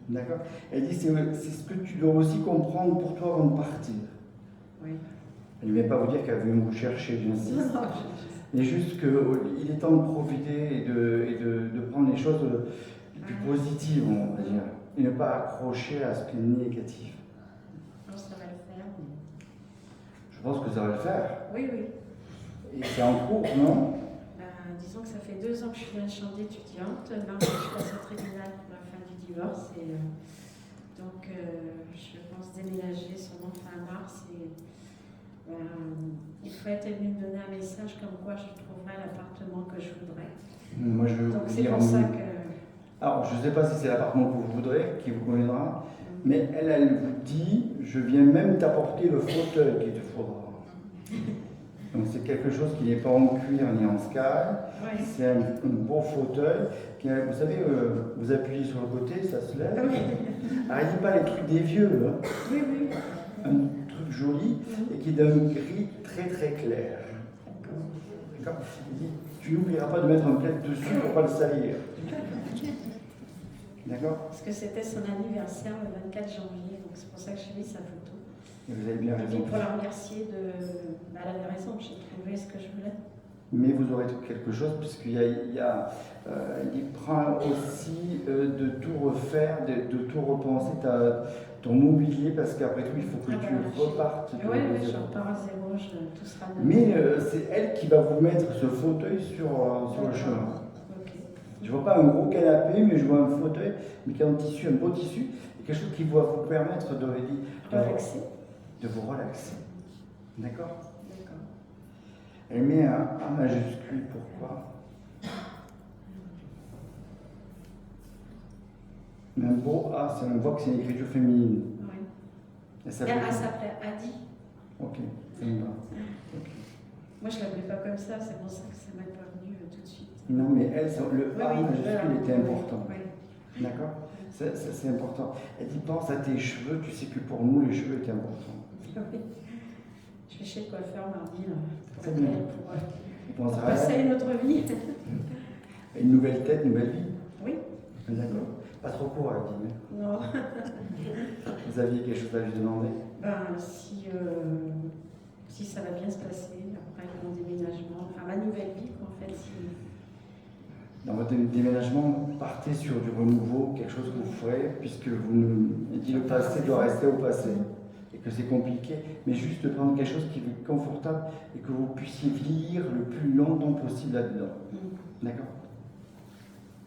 D'accord? Elle dit, c'est ce que tu dois aussi comprendre pour toi avant de partir. Oui. Elle ne vient pas vous dire qu'elle veut vous chercher, j'insiste. Mais juste qu'il est temps de profiter et de prendre les choses les plus positives, on va dire, et ne pas accrocher à ce qui est négatif. Non, ça va le faire. Je pense que ça va le faire. Oui, oui. Et c'est en cours, non? Disons que ça fait 2 ans que je suis chambre d'étudiante. Mars, je passe au tribunal pour la fin du divorce. Et, donc, je pense déménager sûrement fin mars. Et, il faut être venu me donner un message comme quoi je trouverai l'appartement que je voudrais. Moi, je veux donc, vous c'est dire, pour ça que... Alors, je ne sais pas si c'est l'appartement que vous voudrez, qui vous conviendra, mais elle vous dit, je viens même t'apporter le fauteuil qu'il te faudra. Donc c'est quelque chose qui n'est pas en cuir ni en sky, Oui. c'est un beau fauteuil, vous savez, vous appuyez sur le côté, ça se lève. Oui. Alors, il dit pas les trucs des vieux, hein. Oui, oui. Un truc joli et qui est d'un gris très très clair. D'accord? Il dit, tu n'oublieras pas de mettre un plaid dessus pour ne pas le salir. D'accord? Parce que c'était son anniversaire le 24 janvier, donc c'est pour ça que j'ai mis sa photo. Et vous avez bien Et raison. puis pour la remercier elle avait raison, j'ai trouvé ce que je voulais. Mais vous aurez quelque chose, puisqu'il il prend aussi de tout refaire, de tout repenser ton mobilier, parce qu'après tout, il faut que tu repartes. Oui, je repars à zéro, tout sera neuf. Mais c'est elle qui va vous mettre ce fauteuil sur le chemin. Okay. Je ne vois pas un gros canapé, mais je vois un fauteuil, mais qui est en tissu, un beau tissu, et quelque chose qui va vous permettre de vous relaxer. D'accord? D'accord. Elle met un A majuscule, pourquoi? Mais un beau A, on voit que c'est une écriture féminine. Oui. Elle s'appelle Adi. Ok, ça me va. Okay. Moi, je ne l'appelais pas comme ça, c'est pour ça que ça m'est pas venu tout de suite. Non, mais elle, le A majuscule était Oui, important. oui. D'accord? Ça, c'est important. Elle dit, pense à tes cheveux, tu sais que pour nous, les cheveux étaient importants. Oui. Je vais chez le coiffeur mardi, C'est bien. pour passer à une autre vie. Une nouvelle tête, une nouvelle vie? Oui. D'accord. Pas trop court, elle dit. Non. Vous aviez quelque chose à lui demander? Si ça va bien se passer, après mon déménagement, enfin ma nouvelle vie, en fait. Dans votre déménagement, partez sur du renouveau, quelque chose que vous ferez, puisque vous ne dit le passé doit rester au passé, et que c'est compliqué, mais juste de prendre quelque chose qui est confortable et que vous puissiez vieillir le plus longtemps possible là-dedans. D'accord?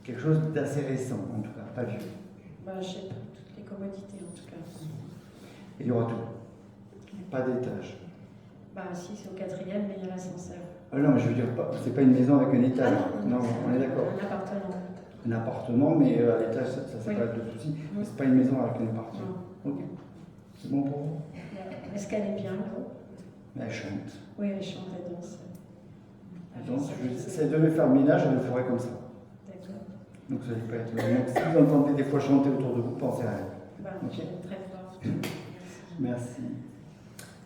Quelque chose d'assez récent, en tout cas, pas vieux. Je sais pas, toutes les commodités en tout cas. Et il y aura tout. Pas d'étage. Si, c'est au 4e, mais il y a l'ascenseur. Non, mais je veux dire, c'est pas une maison avec un étage. Non, on est d'accord. Un appartement. Un appartement, mais à l'étage, ça c'est pas de souci. Mais c'est pas une maison avec un appartement. Ok. C'est bon pour vous? Est-ce qu'elle est bien là-haut? Elle chante. Oui, elle chante, elle danse. Donc, j'essaie de me faire le ménage, je le ferai comme ça. D'accord. Donc, ça ne pas être. Donc, si vous entendez des fois chanter autour de vous, pensez à elle. Okay. Très fort. Merci.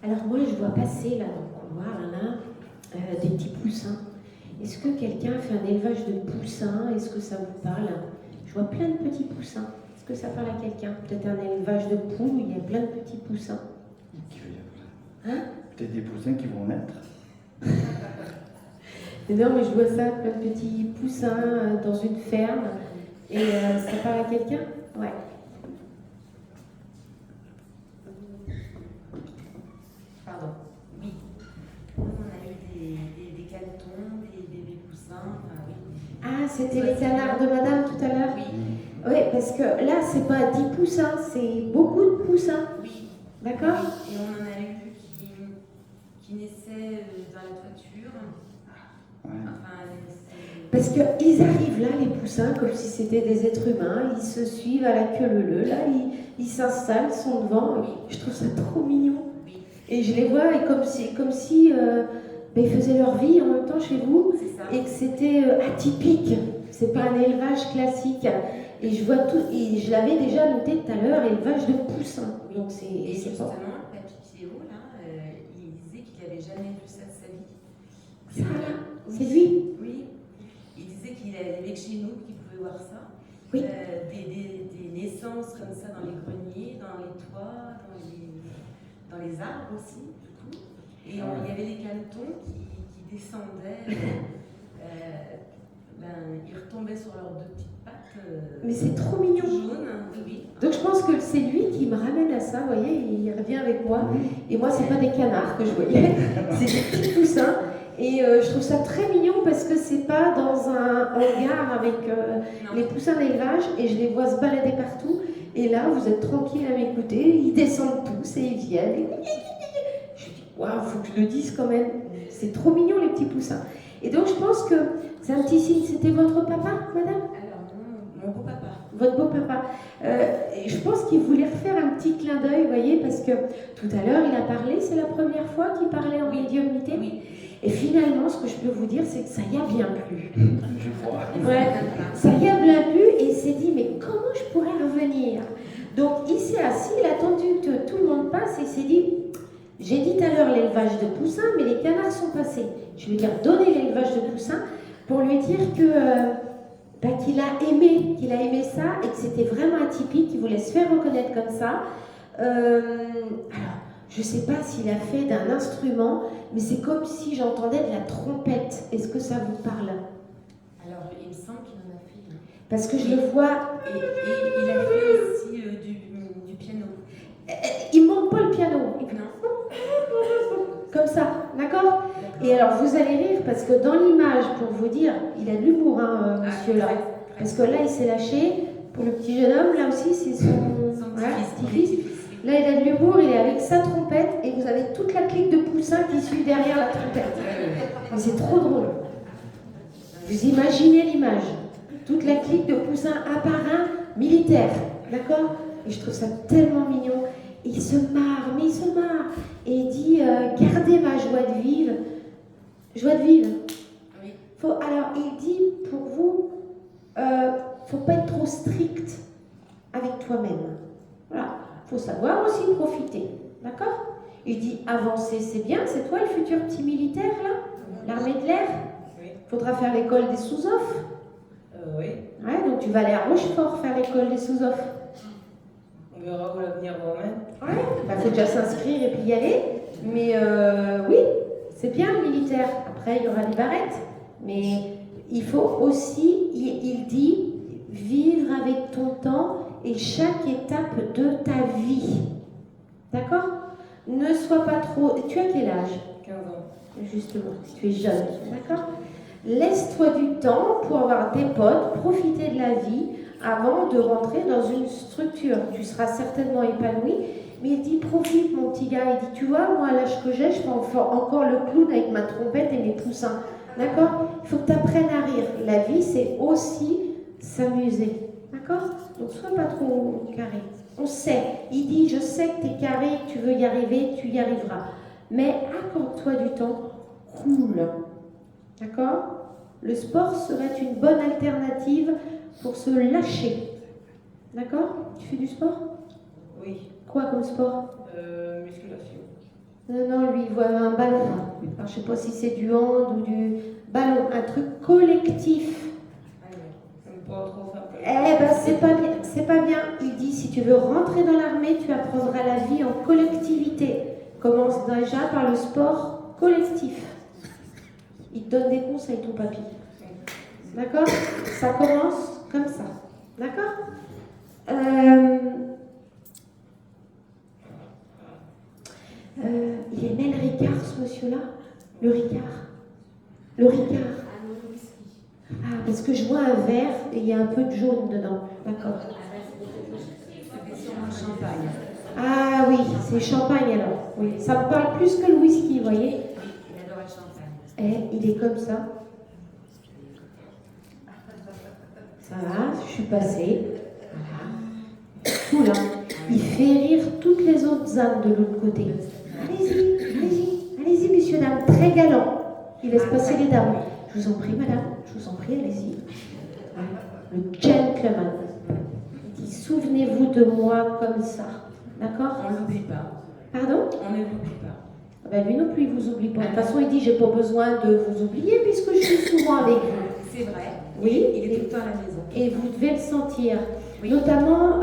Alors, moi, je vois passer là dans le couloir, là, des petits poussins. Est-ce que quelqu'un fait un élevage de poussins? Est-ce que ça vous parle? Je vois plein de petits poussins. Est-ce que ça parle à quelqu'un? Peut-être un élevage de poules où il y a plein de petits poussins. Hein? Peut-être des poussins qui vont naître. Non, mais je vois ça, plein de petits poussins dans une ferme. Et ça parle à quelqu'un? Ouais. Pardon. Oui. Nous, on a eu des canetons, des bébés poussins. Enfin, oui. Ah, c'était les canards de madame tout à l'heure? Oui. Oui, parce que là, c'est pas 10 poussins, c'est beaucoup de poussins. Oui. D'accord? Oui. Et on en a eu qui naissaient dans la toiture. Enfin, Parce qu'ils arrivent là, les poussins, comme si c'était des êtres humains, ils se suivent à la queue leu-leu, là, ils s'installent, sont devant. Je trouve ça trop mignon. Et je les vois et comme si ils faisaient leur vie en même temps chez vous et que c'était atypique. C'est pas un élevage classique. Et je vois tout, et je l'avais déjà noté tout à l'heure, élevage de poussins. Donc et c'est justement, pas. le papy Théo, là, il disait qu'il n'avait jamais vu ça de sa vie. Ça, là, c'est lui? Oui. Il disait qu'il avait que chez nous, qu'il pouvait voir ça. Oui. Des naissances comme ça dans les greniers, dans les toits, dans les arbres aussi, du coup. Et il y avait des canetons qui descendaient, ils retombaient sur leurs deux petites pattes. Mais c'est trop mignon. Jaunes, oui. Donc je pense que c'est lui qui me ramène à ça, vous voyez, il revient avec moi. Et moi, c'est pas des canards que je voyais, c'est des petits poussins. Et je trouve ça très mignon parce que c'est pas dans un hangar avec les poussins d'élevage et je les vois se balader partout. Et là, vous êtes tranquille à m'écouter, ils descendent tous et ils viennent. Et je dis, waouh, faut que je le dise quand même. C'est trop mignon les petits poussins. Et donc je pense que c'est un petit signe. C'était votre papa, madame? Alors, mon beau-papa. Votre beau-papa. Je pense qu'il voulait refaire un petit clin d'œil, vous voyez, parce que tout à l'heure, il a parlé, c'est la première fois qu'il parlait en médiumnité. Oui. Et finalement, ce que je peux vous dire, c'est que ça y a bien plu. Je crois. Ouais, ça y a bien plu et il s'est dit, mais comment je pourrais revenir? Donc, il s'est assis, il a attendu que tout le monde passe et il s'est dit, j'ai dit tout à l'heure l'élevage de poussins, mais les canards sont passés. Je vais lui dire, donnez l'élevage de poussins pour lui dire que qu'il a aimé ça et que c'était vraiment atypique, qu'il voulait se faire reconnaître comme ça. Alors, je ne sais pas s'il a fait d'un instrument, mais c'est comme si j'entendais de la trompette. Est-ce que ça vous parle? Alors, il me semble qu'il en a fait. Parce que je le vois. Et il a fait aussi du piano. Il ne manque pas le piano. Non. Comme ça, d'accord? Et alors, vous allez rire parce que dans l'image, pour vous dire, il a de l'humour, hein, monsieur là. Parce que là, il s'est lâché. Pour le petit jeune homme, là aussi, c'est son petit-fils. Là, il a de l'humour, il est avec sa trompette et vous avez toute la clique de poussins qui suit derrière la trompette. Mais c'est trop drôle. Vous imaginez l'image. Toute la clique de poussins un par un, militaires. D'accord? Et je trouve ça tellement mignon. Et il se marre, mais il se marre. Et il dit, gardez ma joie de vivre. Joie de vivre. Oui. Alors, il dit, pour vous, faut pas être trop strict avec toi-même. Voilà. Faut savoir aussi profiter. D'accord? Il dit, avancer, c'est bien. C'est toi le futur petit militaire, là? L'armée de l'air? Oui. Faudra faire l'école des sous-offs. Oui. Ouais, donc tu vas aller à Rochefort faire l'école des sous-offs. On verra où l'avenir va emmène. Ouais, faut déjà s'inscrire et puis y aller. Mais oui, c'est bien le militaire. Après, il y aura des barrettes. Mais il faut aussi, il dit, vivre avec ton temps et chaque étape de ta vie. D'accord? Ne sois pas trop... Tu as quel âge? 15 ans. Justement, tu es jeune. D'accord? Laisse-toi du temps pour avoir des potes, profiter de la vie avant de rentrer dans une structure. Tu seras certainement épanoui, mais il dit profite mon petit gars. Il dit tu vois, moi à l'âge que j'ai, je fais encore le clown avec ma trompette et mes poussins. D'accord? Il faut que tu apprennes à rire. La vie, c'est aussi s'amuser. D'accord? Donc sois pas trop carré. On sait. Il dit je sais que tu es carré, que tu veux y arriver, tu y arriveras. Mais accorde-toi du temps cool. D'accord? Le sport serait une bonne alternative pour se lâcher. D'accord? Tu fais du sport? Oui. Quoi comme sport? Musculation. Non, lui, il voit un ballon. Alors, je ne sais pas si c'est du hand ou du... ballon, un truc collectif. Eh ben c'est pas bien, c'est pas bien. Il dit si tu veux rentrer dans l'armée, tu apprendras la vie en collectivité. Commence déjà par le sport collectif. Il te donne des conseils, ton papy. D'accord? Ça commence comme ça. D'accord? Il aimait le Ricard, ce monsieur-là? Le Ricard? Le Ricard? Ah, parce que je vois un vert et il y a un peu de jaune dedans. D'accord. Champagne. Ah oui, c'est champagne alors. Oui, ça me parle plus que le whisky, vous voyez. Il adore le champagne. Eh, il est comme ça. Ça va, je suis passée. Voilà. Tout là. Il fait rire toutes les autres âmes de l'autre côté. Allez-y, allez-y, allez-y, messieurs, dames. Très galant. Il laisse passer les dames. Je vous en prie, madame. Je vous en prie, allez-y. Le gentleman. Il dit, souvenez-vous de moi comme ça. D'accord? On ne l'oublie pas. Pardon? On ne l'oublie pas. Ah ben lui non plus, il vous oublie pas. De toute façon, il dit, j'ai pas besoin de vous oublier puisque je suis souvent avec vous. C'est vrai. Oui. Il est tout le temps à la maison. Et vous devez le sentir. Oui. Notamment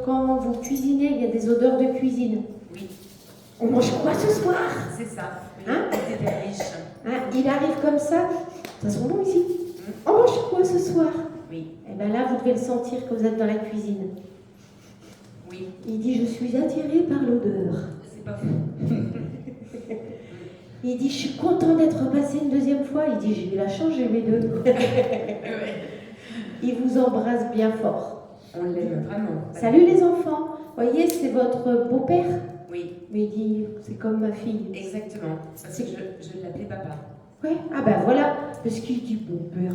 quand vous cuisinez, il y a des odeurs de cuisine. Oui. On mange quoi ce soir? C'est ça. Hein? C'était riche. Hein? Il arrive comme ça. Ça sent bon ici. On mange quoi ce soir? Oui. Et bien là, vous devez le sentir quand vous êtes dans la cuisine. Oui. Il dit, je suis attiré par l'odeur. C'est pas faux. Il dit, je suis content d'être passé une deuxième fois. Il dit, j'ai eu la chance, j'ai eu les deux. Il vous embrasse bien fort. On l'aime vraiment. Salut les enfants. Voyez, c'est votre beau-père. Oui. Mais il dit, c'est comme ma fille. Exactement. Parce que je l'appelais papa. Ouais, ah ben voilà. Parce qu'il dit, beau-père,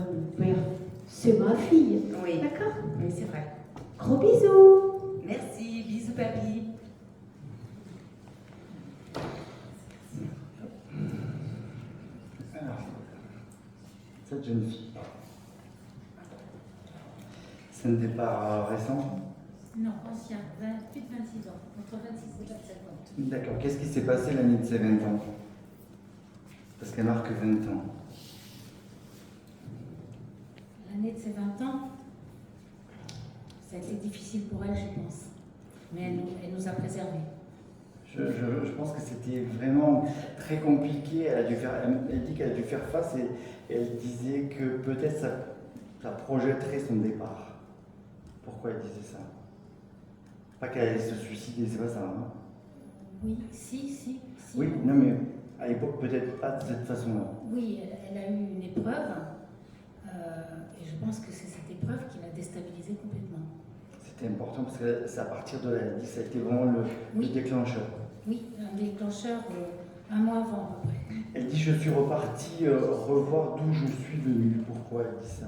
c'est ma fille. Oui. D'accord? Oui, c'est vrai. Gros bisous. Merci. Bisous, papy. Alors, cette jeune fille, c'est un départ récent? Non, ancien, plus de 26 ans, entre 26 et 27 ans. D'accord. Qu'est-ce qui s'est passé l'année de ses 20 ans? Parce qu'elle marque 20 ans. L'année de ses 20 ans, ça a été difficile pour elle, je pense. Mais elle nous a préservés. Je pense que c'était vraiment très compliqué. Elle dit qu'elle a dû faire face et elle disait que peut-être ça projetterait son départ. Pourquoi elle disait ça? Pas qu'elle allait se suicider, c'est pas ça, hein? Oui, si. Oui, non mais à l'époque peut-être pas de cette façon-là. Oui, elle a eu une épreuve, et je pense que c'est cette épreuve qui l'a déstabilisée complètement. C'était important parce que c'est à partir de là, elle dit que ça a été vraiment le déclencheur. Oui, un déclencheur un mois avant à peu près. Elle dit je suis repartie revoir d'où je suis venue. Pourquoi elle dit ça?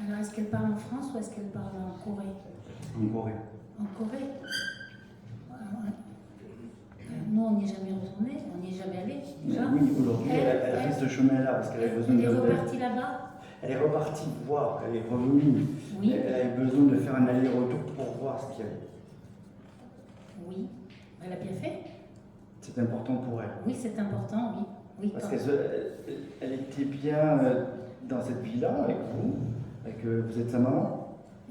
Alors, est-ce qu'elle parle en France ou est-ce qu'elle parle en Corée? En Corée. En Corée? Nous, on n'y est jamais retourné, on n'y est jamais allé. Déjà. Oui, aujourd'hui, elle a fait ce chemin-là parce qu'elle avait besoin de... Elle est repartie là-bas? Elle est repartie voir, elle est revenue. Oui. Elle avait besoin de faire un aller-retour pour voir ce qu'il y avait. Oui. Elle a bien fait? C'est important pour elle. Oui, c'est important, oui. Oui, parce qu'elle était bien dans cette vie-là avec vous, vous êtes sa maman.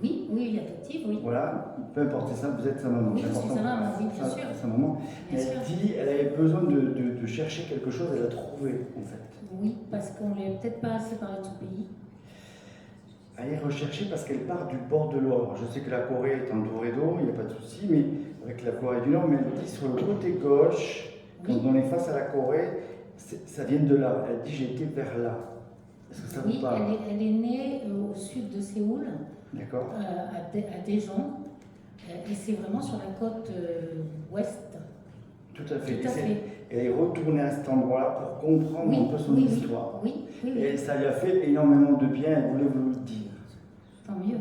Oui, adoptive, oui. Voilà, peu importe, c'est ça, vous êtes sa maman. Oui, je suis sa maman, oui, bien sûr. Sa maman. Bien elle sûr. dit, elle avait besoin de chercher quelque chose, elle a trouvé en fait. Oui, parce qu'on ne lui a peut-être pas assez parlé de son pays. Elle est recherchée parce qu'elle part du bord de l'eau. Je sais que la Corée est entourée d'eau, il n'y a pas de souci, mais avec la Corée du Nord, mais elle dit sur le côté gauche, quand on est face à la Corée, ça vient de là. Elle dit, j'ai été vers là. Est-ce que ça vous parle? Elle est née au sud de Séoul. D'accord. À Daejeon, et c'est vraiment sur la côte ouest. Tout à fait. Tout à fait. Elle est retournée à cet endroit-là pour comprendre un peu son histoire. Oui. Et ça lui a fait énormément de bien, elle voulait vous le dire. Tant mieux.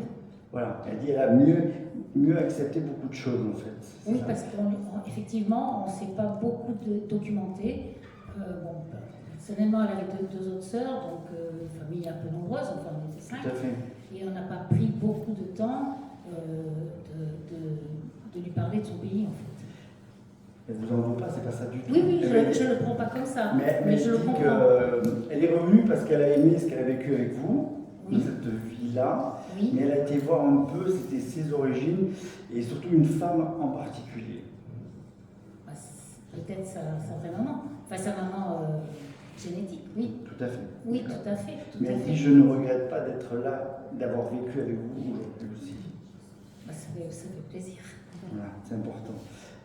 Voilà, elle dit qu'elle a mieux accepté beaucoup de choses en fait. Oui, parce qu'effectivement, on ne s'est pas beaucoup documenté. Personnellement, elle avait deux autres sœurs, donc une famille un peu nombreuse, enfin on était 5. Tout à fait. Et on n'a pas pris beaucoup de temps de lui parler de son pays en fait. Elle ne vous en veut pas, c'est pas ça du tout. Oui, oui, je ne le prends pas comme ça, Mais je elle le dit comprends. qu'elle est revenue parce qu'elle a aimé ce qu'elle a vécu avec vous, Oui. dans cette vie-là, Oui. mais elle a été voir un peu, c'était ses origines, et surtout une femme en particulier. Bah, peut-être sa vraie maman, enfin sa maman génétique, oui. Tout à fait. Oui, tout à fait. Tout Mais à elle fait. dit, je ne regrette pas d'être là, d'avoir vécu avec vous aujourd'hui aussi. Bah, ça fait plaisir. Voilà, c'est important.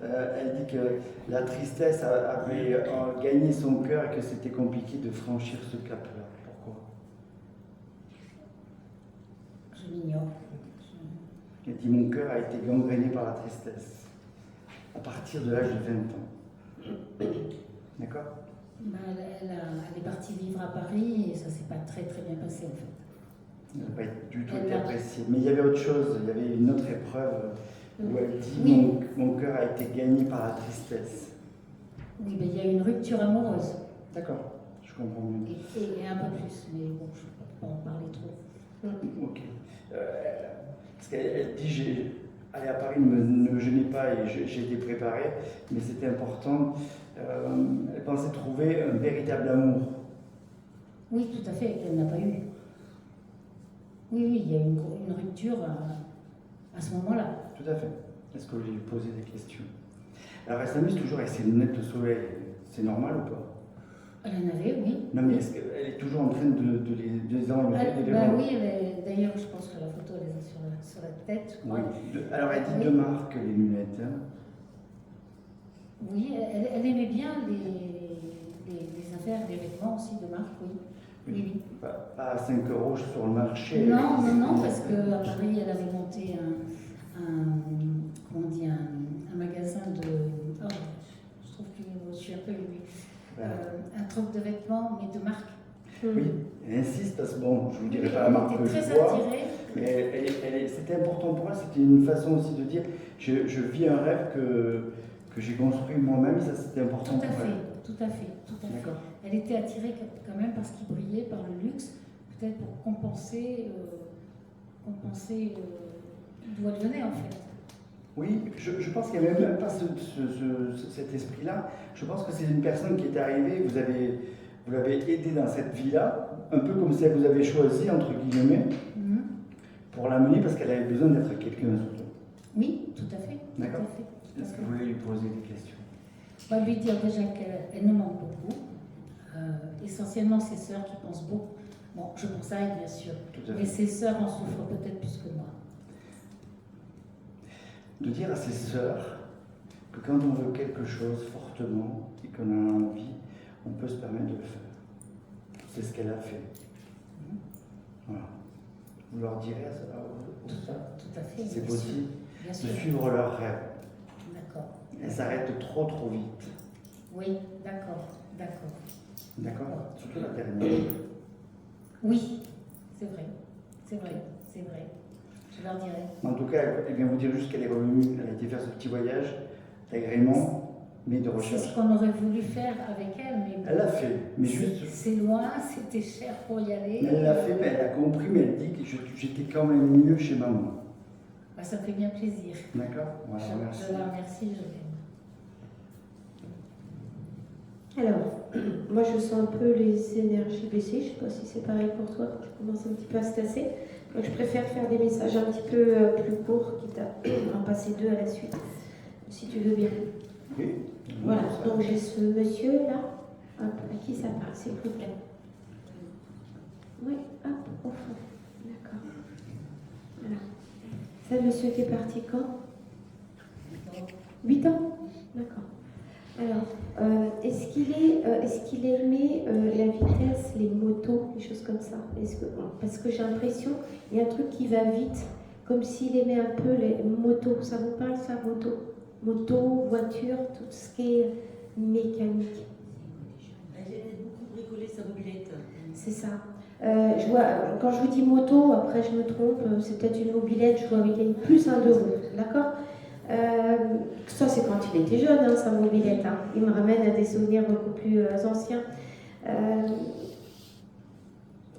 Elle dit que la tristesse avait gagné son cœur et que c'était compliqué de franchir ce cap-là. Pourquoi? Je l'ignore. Elle dit, mon cœur a été gangréné par la tristesse à partir de l'âge de 20 ans. D'accord? Bah, elle est partie vivre à Paris et ça s'est pas très très bien passé en fait. Elle n'a pas du tout Elle été a- appréciée. Mais il y avait autre chose, il y avait une autre épreuve où elle dit, Oui. mon cœur a été gagné par la tristesse. Oui, mais il y a eu une rupture amoureuse D'accord, je comprends mieux. et un peu plus, mais bon, je ne peux pas en parler trop. Ok. Parce qu'elle dit, aller à Paris ne me gênait pas et j'ai été préparé, mais c'était important. Elle pensait trouver un véritable amour. Oui, tout à fait, elle n'a pas eu. Oui, oui, il y a eu une rupture à ce moment-là. Tout à fait. Est-ce que vous lui posez des questions? Alors elle s'amuse toujours avec ses lunettes de soleil. C'est normal ou pas? Elle en avait, oui. Non mais est-ce qu'elle est toujours en train de les enlever, de les Bah vendre? oui, d'ailleurs, je pense que la photo, elle est sur la tête. Je crois. Oui. Alors elle dit Oui. de marque les lunettes. Hein. Oui, elle aimait bien les affaires, les vêtements aussi de marque, oui. Oui, oui. Pas à 5 € sur le marché. Non, non, non, parce qu'à Paris, elle avait monté comment on dit, un magasin de. Oh, je trouve que je suis un peu émue. Un truc de vêtements, mais de marque. Oui, elle insiste parce que bon, je ne vous dirai pas la marque que je très vois, attirée. mais c'était important pour elle, c'était une façon aussi de dire je vis un rêve que j'ai construit moi-même, ça c'était important Tout à pour fait, elle. tout à fait, tout à fait. D'accord. Elle était attirée quand même par ce qui brillait, par le luxe, peut-être pour compenser d'où elle venait en fait. Oui, je pense qu'il n'y avait même pas cet esprit-là. Je pense que c'est une personne qui est arrivée, vous l'avez aidée dans cette vie-là, un peu comme si elle vous avait choisi, entre guillemets, pour l'amener parce qu'elle avait besoin d'être quelqu'un surtout. Oui, tout à fait. D'accord. Tout à fait, tout à Est-ce que fait. vous voulez lui poser des questions? On va lui dire déjà qu'elle nous manque beaucoup. Essentiellement ses sœurs qui pensent beaucoup. Bon, je pense à elle bien sûr, Tout à mais fait. ses sœurs en souffrent peut-être plus que moi. De dire à ses sœurs que quand on veut quelque chose fortement et qu'on en a envie, on peut se permettre de le faire. C'est ce qu'elle a fait. Voilà. Vous leur direz à ça? Tout à fait. C'est bien possible sûr. Bien de sûr. suivre leurs rêves. D'accord. Elles s'arrêtent trop vite. Oui, d'accord, d'accord. D'accord? Surtout la dernière. Oui, c'est vrai, c'est vrai, c'est vrai. Je leur dirai. En tout cas, elle vient vous dire juste qu'elle est revenue, elle a été faire ce petit voyage d'agrément, mais de C'est recherche. ce qu'on aurait voulu faire avec elle, mais bon, Elle l'a fait, mais juste. c'est loin, c'était cher pour y aller. Mais elle l'a fait, mais elle a compris, mais elle dit que j'étais quand même mieux chez maman. Bah, ça me fait bien plaisir. D'accord? Voilà, merci. Je la remercie, je l'aime. Alors, moi je sens un peu les énergies baissées, je ne sais pas si c'est pareil pour toi, je commence un petit peu à se tasser. Donc je préfère faire des messages un petit peu plus courts, quitte à en passer deux à la suite, si tu veux bien. Oui. Voilà, donc j'ai ce monsieur là, hop, à qui ça parle, s'il vous plaît. Oui, hop, au fond, d'accord. Voilà. C'est le monsieur qui est parti quand? 8 ans. D'accord. Alors, est-ce qu'il aimait la vitesse, les motos, des choses comme ça? Parce que j'ai l'impression, il y a un truc qui va vite, comme s'il aimait un peu les motos. Ça vous parle ça, moto? Moto, voiture, tout ce qui est mécanique. Elle aimait beaucoup bricoler sa mobilette. C'est ça. Je vois, quand je vous dis moto, après je me trompe, c'est peut-être une mobilette, je vois avec elle plus un 2 roues, d'accord? Ça c'est quand il était jeune, hein, sa mobilette. Hein. Il me ramène à des souvenirs beaucoup plus anciens.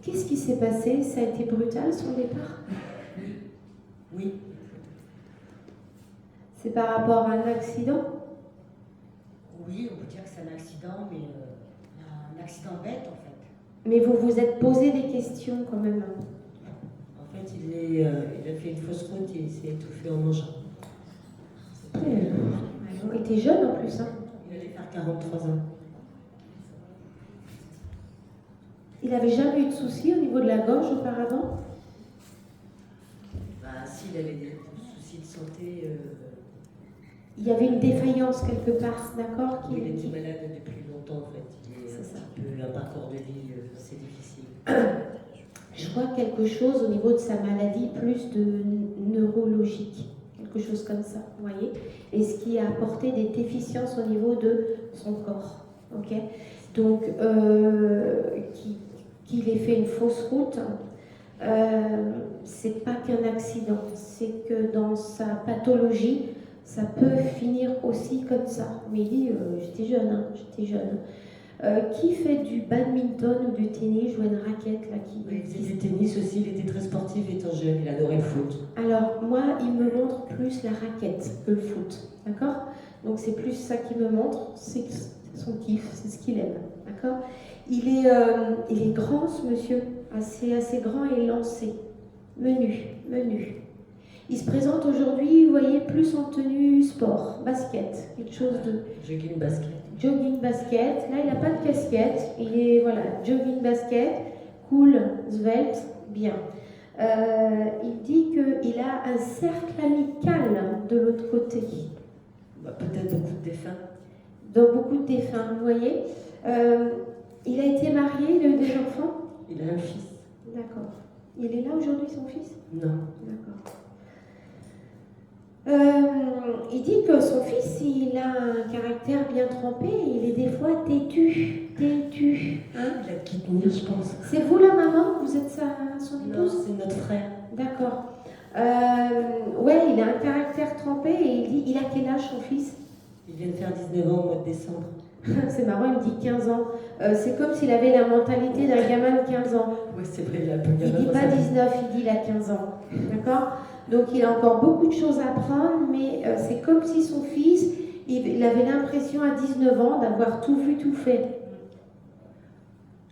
Qu'est-ce qui s'est passé? Ça a été brutal son départ? Oui. C'est par rapport à un accident? Oui, on peut dire que c'est un accident, mais un accident bête en fait. Mais vous vous êtes posé des questions quand même. En fait, il a fait une fausse route et il s'est étouffé en mangeant. Il était jeune en plus. Hein. Il allait faire 43 ans. Il n'avait jamais eu de soucis au niveau de la gorge auparavant? Bah, s'il avait des soucis de santé. Il y avait une défaillance quelque part, d'accord? Il était malade depuis longtemps en fait. Il a un parcours de vie assez difficile. Je vois quelque chose au niveau de sa maladie, plus de neurologique, quelque chose comme ça, vous voyez? Et ce qui a apporté des déficiences au niveau de son corps, ok? Donc, qu'il ait fait une fausse route, c'est pas qu'un accident, c'est que dans sa pathologie, ça peut finir aussi comme ça. Mais il dit, j'étais jeune, hein, j'étais jeune. Qui fait du badminton ou du tennis? Je vois une raquette là qui... Oui, il faisait du tennis aussi, il était très sportif étant jeune, il adorait le foot. Alors, moi, il me montre plus la raquette que le foot, d'accord? Donc, c'est plus ça qui me montre, c'est son kiff, c'est ce qu'il aime, d'accord? Il est grand, ce monsieur, assez grand et lancé, menu. Il se présente aujourd'hui, vous voyez, plus en tenue sport, basket, quelque chose de... Jogging basket. Jogging basket. Là, il n'a pas de casquette. Il est, voilà, jogging basket, cool, svelte, bien. Il dit qu'il a un cercle amical de l'autre côté. Bah, peut-être beaucoup de défunts. Donc, beaucoup de défunts, vous voyez. Il a été marié, il a eu des enfants? Il a un fils. D'accord. Il est là aujourd'hui, son fils? Non. D'accord. Il dit que son fils, il a un caractère bien trempé, il est des fois têtu. Hein? Il a qui tenir, je pense. C'est vous la maman? Vous êtes son épouse? Non, c'est notre frère. D'accord. Ouais, il a un caractère trempé et il dit, il a quel âge son fils? Il vient de faire 19 ans au mois de décembre. C'est marrant, il me dit 15 ans. C'est comme s'il avait la mentalité d'un gamin de 15 ans. Oui, c'est vrai, il a un peu gamin. Il dit pas 19, il dit il a 15 ans. D'accord? Donc il a encore beaucoup de choses à apprendre, mais c'est comme si son fils, il avait l'impression à 19 ans d'avoir tout vu, tout fait.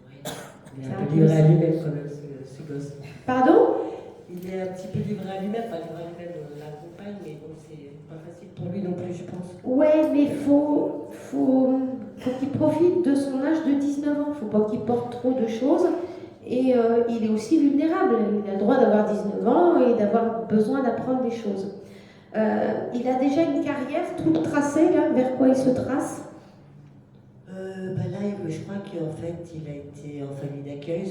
Oui, il est un peu livré à lui-même quand même, ce gosse. Pardon? Il est un petit peu livré à lui-même, pas livré à lui-même, la compagne, mais bon, c'est pas facile pour lui non plus, je pense. Ouais, mais faut qu'il profite de son âge de 19 ans. Faut pas qu'il porte trop de choses. Et il est aussi vulnérable. Il a le droit d'avoir 19 ans et d'avoir besoin d'apprendre des choses. Il a déjà une carrière toute tracée, là, vers quoi il se trace? Là, je crois qu'en fait, il a été en famille d'accueil,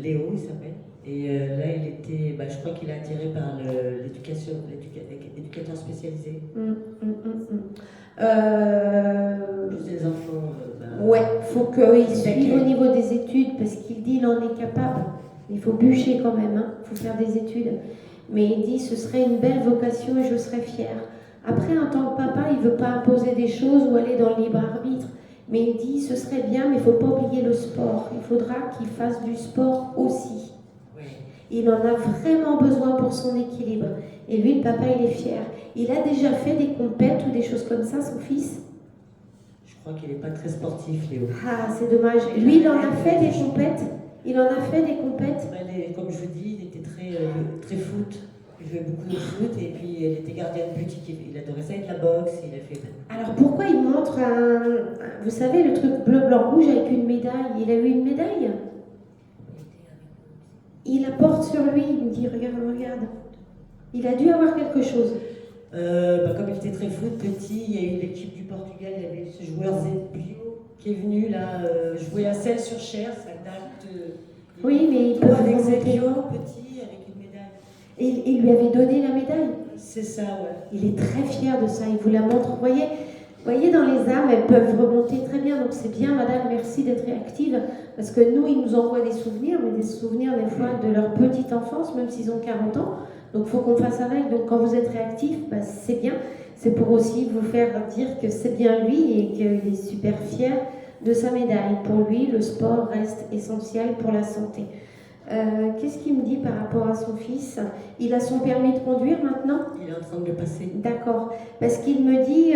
Léo, il s'appelle. Et là, il était, je crois qu'il est attiré par l'éducateur spécialisé. Plus des enfants. Ouais, il faut qu'il suive au niveau des études parce qu'il dit qu'il en est capable. Il faut bûcher quand même, hein. Il faut faire des études. Mais il dit ce serait une belle vocation et je serais fière. Après, en tant que papa, il ne veut pas imposer des choses ou aller dans le libre arbitre. Mais il dit ce serait bien, mais il ne faut pas oublier le sport. Il faudra qu'il fasse du sport aussi. Il en a vraiment besoin pour son équilibre. Et lui, le papa, il est fier. Il a déjà fait des compètes ou des choses comme ça, son fils? Je crois qu'il n'est pas très sportif, Léo. Ah, c'est dommage. Lui, il en a fait des compètes? Il en a fait des compètes? Comme je vous dis, il était très foot. Il jouait beaucoup de foot et puis il était gardien de but. Il adorait ça et de la boxe. Il a fait... Alors pourquoi il montre vous savez, le truc bleu, blanc, rouge avec une médaille? Il a eu une médaille? Il la porte sur lui, il me dit, regarde. Il a dû avoir quelque chose. Comme il était très foot, petit, il y a eu l'équipe du Portugal, il y avait ce joueur Zepio qui est venu là jouer à Celles-sur-Cher, ça date. Oui, mais il peut avec remonter. Zepio, petit, avec une médaille. Et il lui avait donné la médaille? C'est ça, ouais. Il est très fier de ça, il vous la montre. Vous voyez, dans les âmes, elles peuvent remonter très bien. Donc c'est bien, madame, merci d'être réactive. Parce que nous, ils nous envoient des souvenirs, mais des souvenirs des fois de leur petite enfance, même s'ils ont 40 ans. Donc il faut qu'on fasse avec. Donc quand vous êtes réactif, c'est bien. C'est pour aussi vous faire dire que c'est bien lui et qu'il est super fier de sa médaille. Pour lui, le sport reste essentiel pour la santé. Qu'est-ce qu'il me dit par rapport à son fils? Il a son permis de conduire maintenant? Il est en train de le passer. D'accord. Parce qu'il me dit,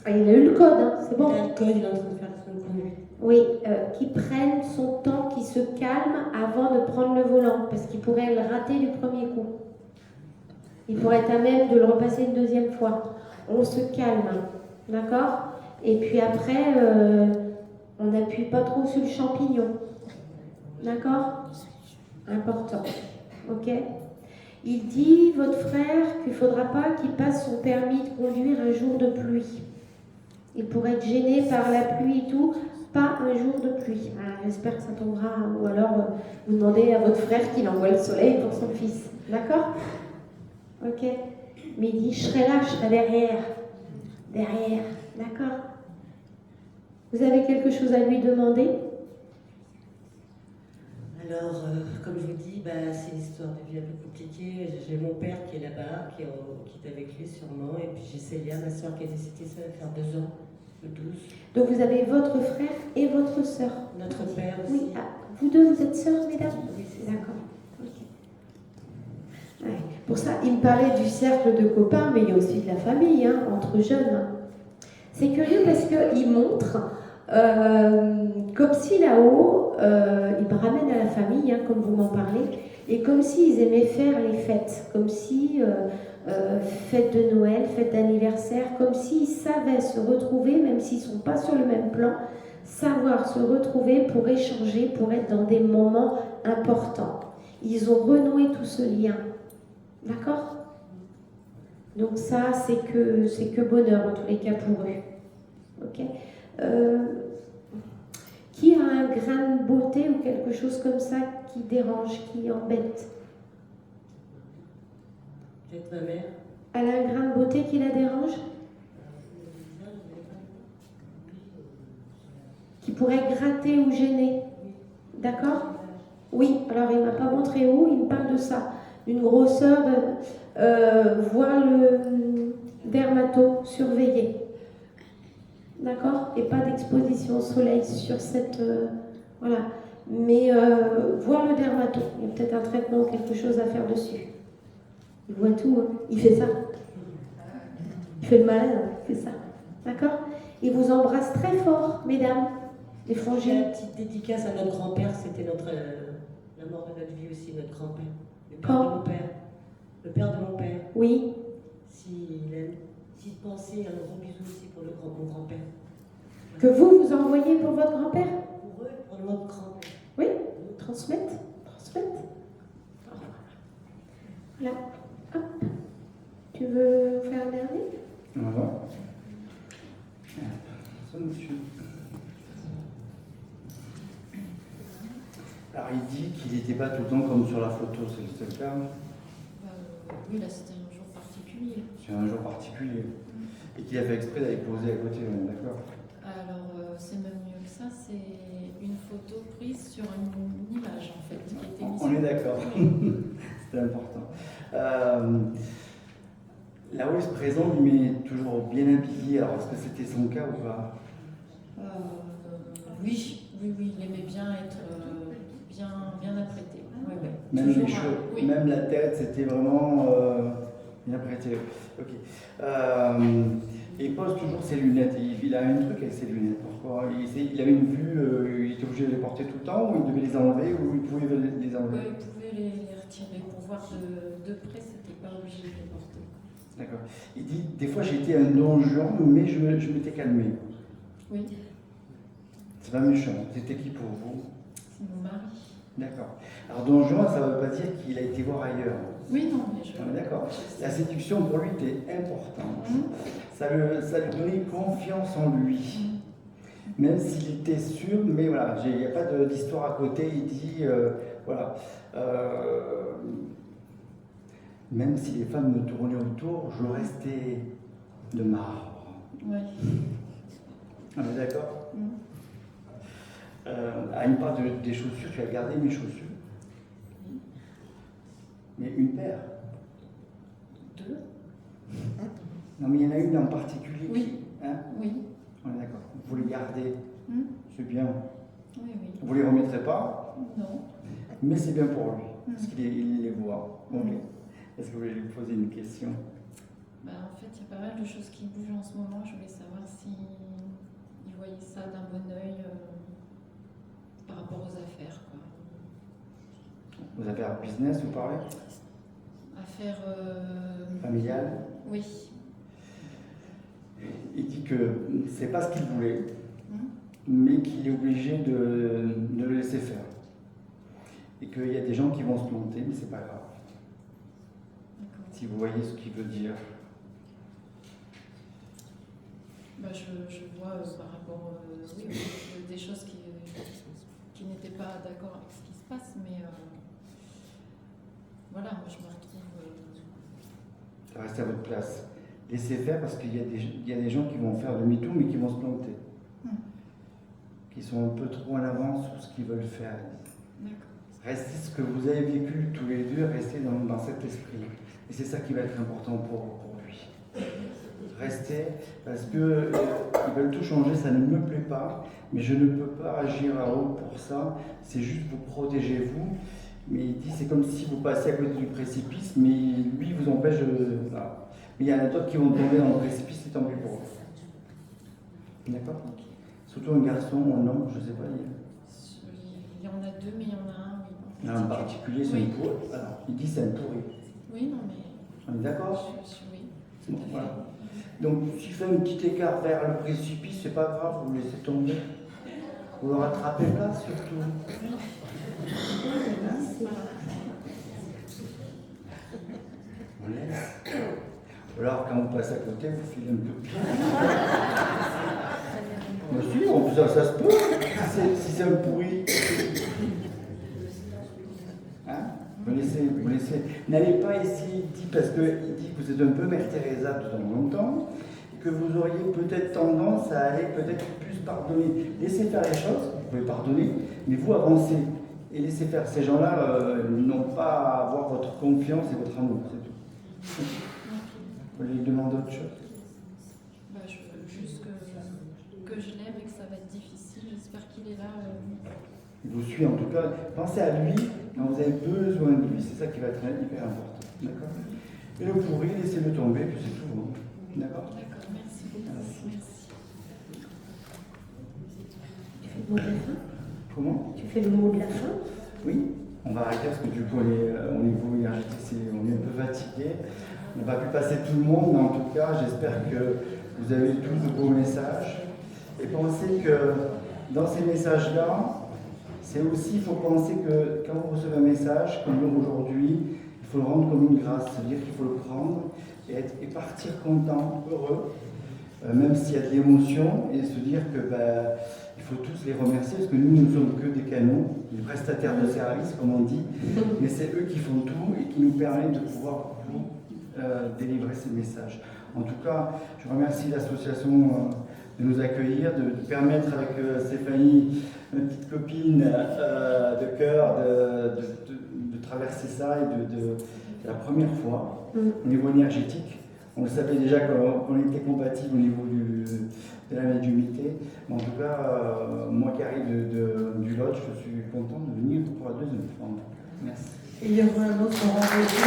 Ah, il a eu le code, hein, c'est bon. Il a le code, il est en train de faire son conduite. Oui, qu'il prenne son temps, qu'il se calme avant de prendre le volant, parce qu'il pourrait le rater du premier coup. Il pourrait être à même de le repasser une deuxième fois. On se calme, d'accord? Et puis après, on n'appuie pas trop sur le champignon. D'accord? Important. Ok? Il dit, votre frère, qu'il ne faudra pas qu'il passe son permis de conduire un jour de pluie. Il pourrait être gêné par la pluie et tout, pas un jour de pluie. Alors, j'espère que ça tombera, ou alors vous demandez à votre frère qu'il envoie le soleil pour son fils. D'accord? Ok? Mais il dit, je serai là, je serai derrière. Derrière. D'accord? Vous avez quelque chose à lui demander? Alors, comme je vous dis, c'est une histoire de vie un peu compliquée. J'ai mon père qui est là-bas, qui est avec lui sûrement, et puis j'ai Célia, ma soeur, qui est décédée, ça va faire 2 ans, le 12. Donc vous avez votre frère et votre sœur. Notre père aussi. Oui, vous deux, vous êtes sœurs, mesdames? Oui, c'est d'accord. Okay. Ouais. Pour ça, il me parlait du cercle de copains, mais il y a aussi de la famille, hein, entre jeunes. C'est curieux parce qu'il montre, comme si là-haut, il me ramène à la famille, hein, comme vous m'en parlez, et comme s'ils aimaient faire les fêtes, comme si, fête de Noël, fête d'anniversaire, comme s'ils savaient se retrouver, même s'ils ne sont pas sur le même plan, savoir se retrouver pour échanger, pour être dans des moments importants. Ils ont renoué tout ce lien. D'accord? Donc ça, c'est que bonheur, en tous les cas, pour eux. Ok? Qui a un grain de beauté ou quelque chose comme ça qui dérange, qui embête? Peut-être ma mère. Elle a un grain de beauté qui la dérange? Qui pourrait gratter ou gêner? D'accord? Oui, alors il ne m'a pas montré où, il me parle de ça. Une grosseur, voir le dermato, surveiller. D'accord? Et pas d'exposition au soleil sur cette... voilà. Mais voir le dermato. Il y a peut-être un traitement ou quelque chose à faire dessus. Il voit tout, hein. Il fait ça. Il fait le malin, il fait ça. D'accord? Il vous embrasse très fort, mesdames. Les frangines. Une petite dédicace à notre grand-père, c'était la mort de notre vie aussi, notre grand-père. Le père de mon père. Le père de mon père. Oui. S'il pensait, un gros bisou aussi pour mon grand-père. Que vous envoyez pour votre grand-père? Pour eux, pour notre grand-père. Oui, transmettre. Voilà. Hop. Tu veux faire un dernier? Voilà. Ça, monsieur. Alors, il dit qu'il n'était pas tout le temps comme sur la photo, c'est le cas? Oui, là, c'était un jour particulier. C'est un jour particulier. Et qu'il a fait exprès d'aller poser à côté, d'accord? Alors, c'est même mieux que ça, c'est une photo prise sur une image, en fait, qui était mise. On est d'accord. C'était important. Là où il se présente, il met toujours bien habillé. Alors, est-ce que c'était son cas ou pas? Oui, il aimait bien être bien apprêté. Ouais. Même toujours, les cheveux, oui. même la tête, c'était vraiment bien apprêté. Ok. Il pose toujours ses lunettes. Il a un truc avec ses lunettes. Pourquoi? Il avait une vue, il était obligé de les porter tout le temps, ou il devait les enlever, ou il pouvait les enlever? Il pouvait les retirer pour voir de près, c'était pas obligé de les porter. D'accord. Il dit, des fois j'étais un don Juan, mais je m'étais calmé. Oui. C'est pas méchant. C'était qui pour vous? C'est mon mari. D'accord. Alors don Juan, ça ne veut pas dire qu'il a été voir ailleurs. Oui, non, mais je... D'accord. La séduction pour lui était importante. Ça lui donnait confiance en lui. Même s'il était sûr, mais voilà, il n'y a pas d'histoire à côté. Il dit, voilà, même si les femmes me tournaient autour, je restais de marbre. Oui. On est d'accord? Il parle des chaussures, tu as gardé mes chaussures? Oui. Mais une paire? 2. Non, mais il y en a une en particulier. Oui. Hein? Oui. On est d'accord. Vous les gardez? C'est bien. Oui. Vous les remettrez pas? Non. Mais c'est bien pour lui, parce qu'il les voit. Ok. Est-ce que vous voulez lui poser une question? En fait, il y a pas mal de choses qui bougent en ce moment. Je voulais savoir si ils voyaient ça d'un bon œil par rapport aux affaires, quoi. Vous avez un business, vous parlez? Affaires... Familiales? Oui. Il dit que c'est pas ce qu'il voulait, mais qu'il est obligé de le laisser faire. Et qu'il y a des gens qui vont se planter, mais c'est pas grave. Si vous voyez ce qu'il veut dire. Je vois par rapport des choses qui n'étaient pas d'accord avec ce qui se passe, mais voilà, moi je me retrouve... Restez à votre place. Laissez faire parce qu'il y a des gens qui vont faire demi-tour mais qui vont se planter. Qui sont un peu trop en avance sur ce qu'ils veulent faire. Restez ce que vous avez vécu tous les deux, restez dans cet esprit. Et c'est ça qui va être important pour lui. Restez, parce qu'ils veulent tout changer, ça ne me plaît pas, mais je ne peux pas agir à haut pour ça, c'est juste vous protéger vous. Mais il dit c'est comme si vous passez à côté du précipice, mais lui vous empêche de... Voilà. Mais il y en a d'autres qui vont tomber dans le précipice, c'est tant pis pour eux. D'accord? Surtout un garçon ou un homme, je ne sais pas. Il y en a deux, mais il y en a un, oui. Il y en a un en particulier, c'est un pourri. Alors, il dit c'est un pourri. Oui, non, mais... On est d'accord? Oui. Bon, voilà. Donc, s'il fait un petit écart vers le précipice, c'est pas grave, vous le laissez tomber. Vous le rattrapez là, surtout. On laisse. Ou alors, quand vous passez à côté, vous filez un peu. Mais si, en plus, ça se peut, si c'est un pourri. Hein? Vous laissez. N'allez pas essayer, parce qu'il dit que vous êtes un peu Mère Teresa de temps en temps, et que vous auriez peut-être tendance à aller peut-être plus pardonner. Laissez faire les choses, vous pouvez pardonner, mais vous avancez. Et laissez faire. Ces gens-là n'ont pas à avoir votre confiance et votre amour, c'est tout. Vous voulez lui demander autre chose? Je veux juste que je l'aime et que ça va être difficile. J'espère qu'il est là. Il vous suit en tout cas. Pensez à lui quand vous avez besoin de lui. C'est ça qui va être hyper important. D'accord? Et le pourri, laissez-le tomber, puis c'est tout. Hein. D'accord? D'accord, merci beaucoup. Merci. Tu fais le mot de la fin? Comment? Tu fais le mot de la fin? Oui. On va arrêter parce que du coup, au niveau énergétique, on est un peu fatigué. On n'a pas pu passer tout le monde, mais en tout cas, j'espère que vous avez tous de beaux messages. Et pensez que dans ces messages-là, c'est aussi, il faut penser que quand vous recevez un message, comme aujourd'hui, il faut le rendre comme une grâce, c'est-à-dire qu'il faut le prendre et partir content, heureux, même s'il y a de l'émotion, et se dire que il faut tous les remercier, parce que nous ne sommes que des canaux, des prestataires de services, comme on dit, mais c'est eux qui font tout et qui nous permettent de pouvoir vous délivrer ces messages. En tout cas, je remercie l'association de nous accueillir, de permettre avec Stéphanie, ma petite copine de cœur, de traverser ça et la première fois au niveau énergétique. On le savait déjà qu'on était compatible au niveau de la médiumnité. Mais en tout cas, moi qui arrive du Lodge, je suis content de venir pour la deuxième fois. Merci. Et il y aura un autre rendez-vous.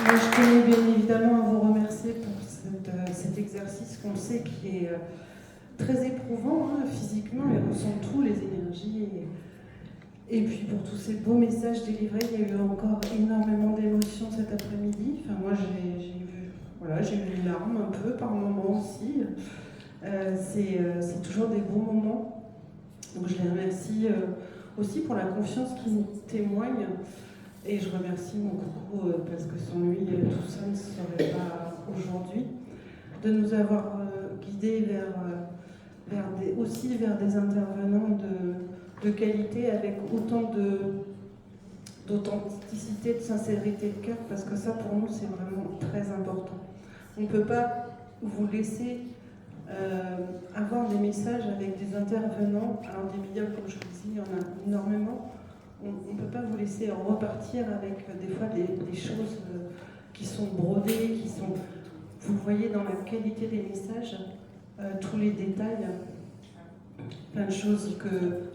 Moi, je tenais bien évidemment à vous remercier pour cet exercice qu'on sait qui est très éprouvant physiquement, et ressent tous les énergies. Et puis pour tous ces beaux messages délivrés, il y a eu encore énormément d'émotions cet après-midi. Enfin, moi, j'ai eu les larmes un peu par moments aussi. C'est toujours des beaux moments. Donc je les remercie aussi pour la confiance qu'ils nous témoignent. Et je remercie mon coucou parce que sans lui, tout ça ne serait pas aujourd'hui. De nous avoir guidés aussi vers des intervenants de qualité avec autant d'authenticité, de sincérité de cœur, parce que ça pour nous c'est vraiment très important. On ne peut pas vous laisser avoir des messages avec des intervenants, alors des médiums comme je vous dis, il y en a énormément. On ne peut pas vous laisser repartir avec des fois des choses qui sont brodées, qui sont... Vous voyez dans la qualité des messages, tous les détails. plein de choses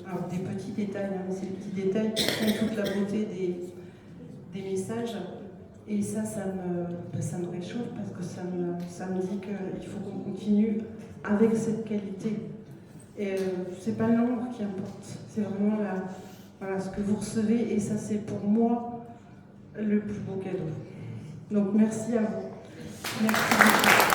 alors des petits détails, hein, mais c'est les petits détails qui font toute la beauté des messages. Et ça me réchauffe parce que ça me dit qu'il faut qu'on continue avec cette qualité. Et c'est pas le nombre qui importe, c'est vraiment ce que vous recevez, et ça c'est pour moi le plus beau cadeau. Donc merci à vous. Merci beaucoup.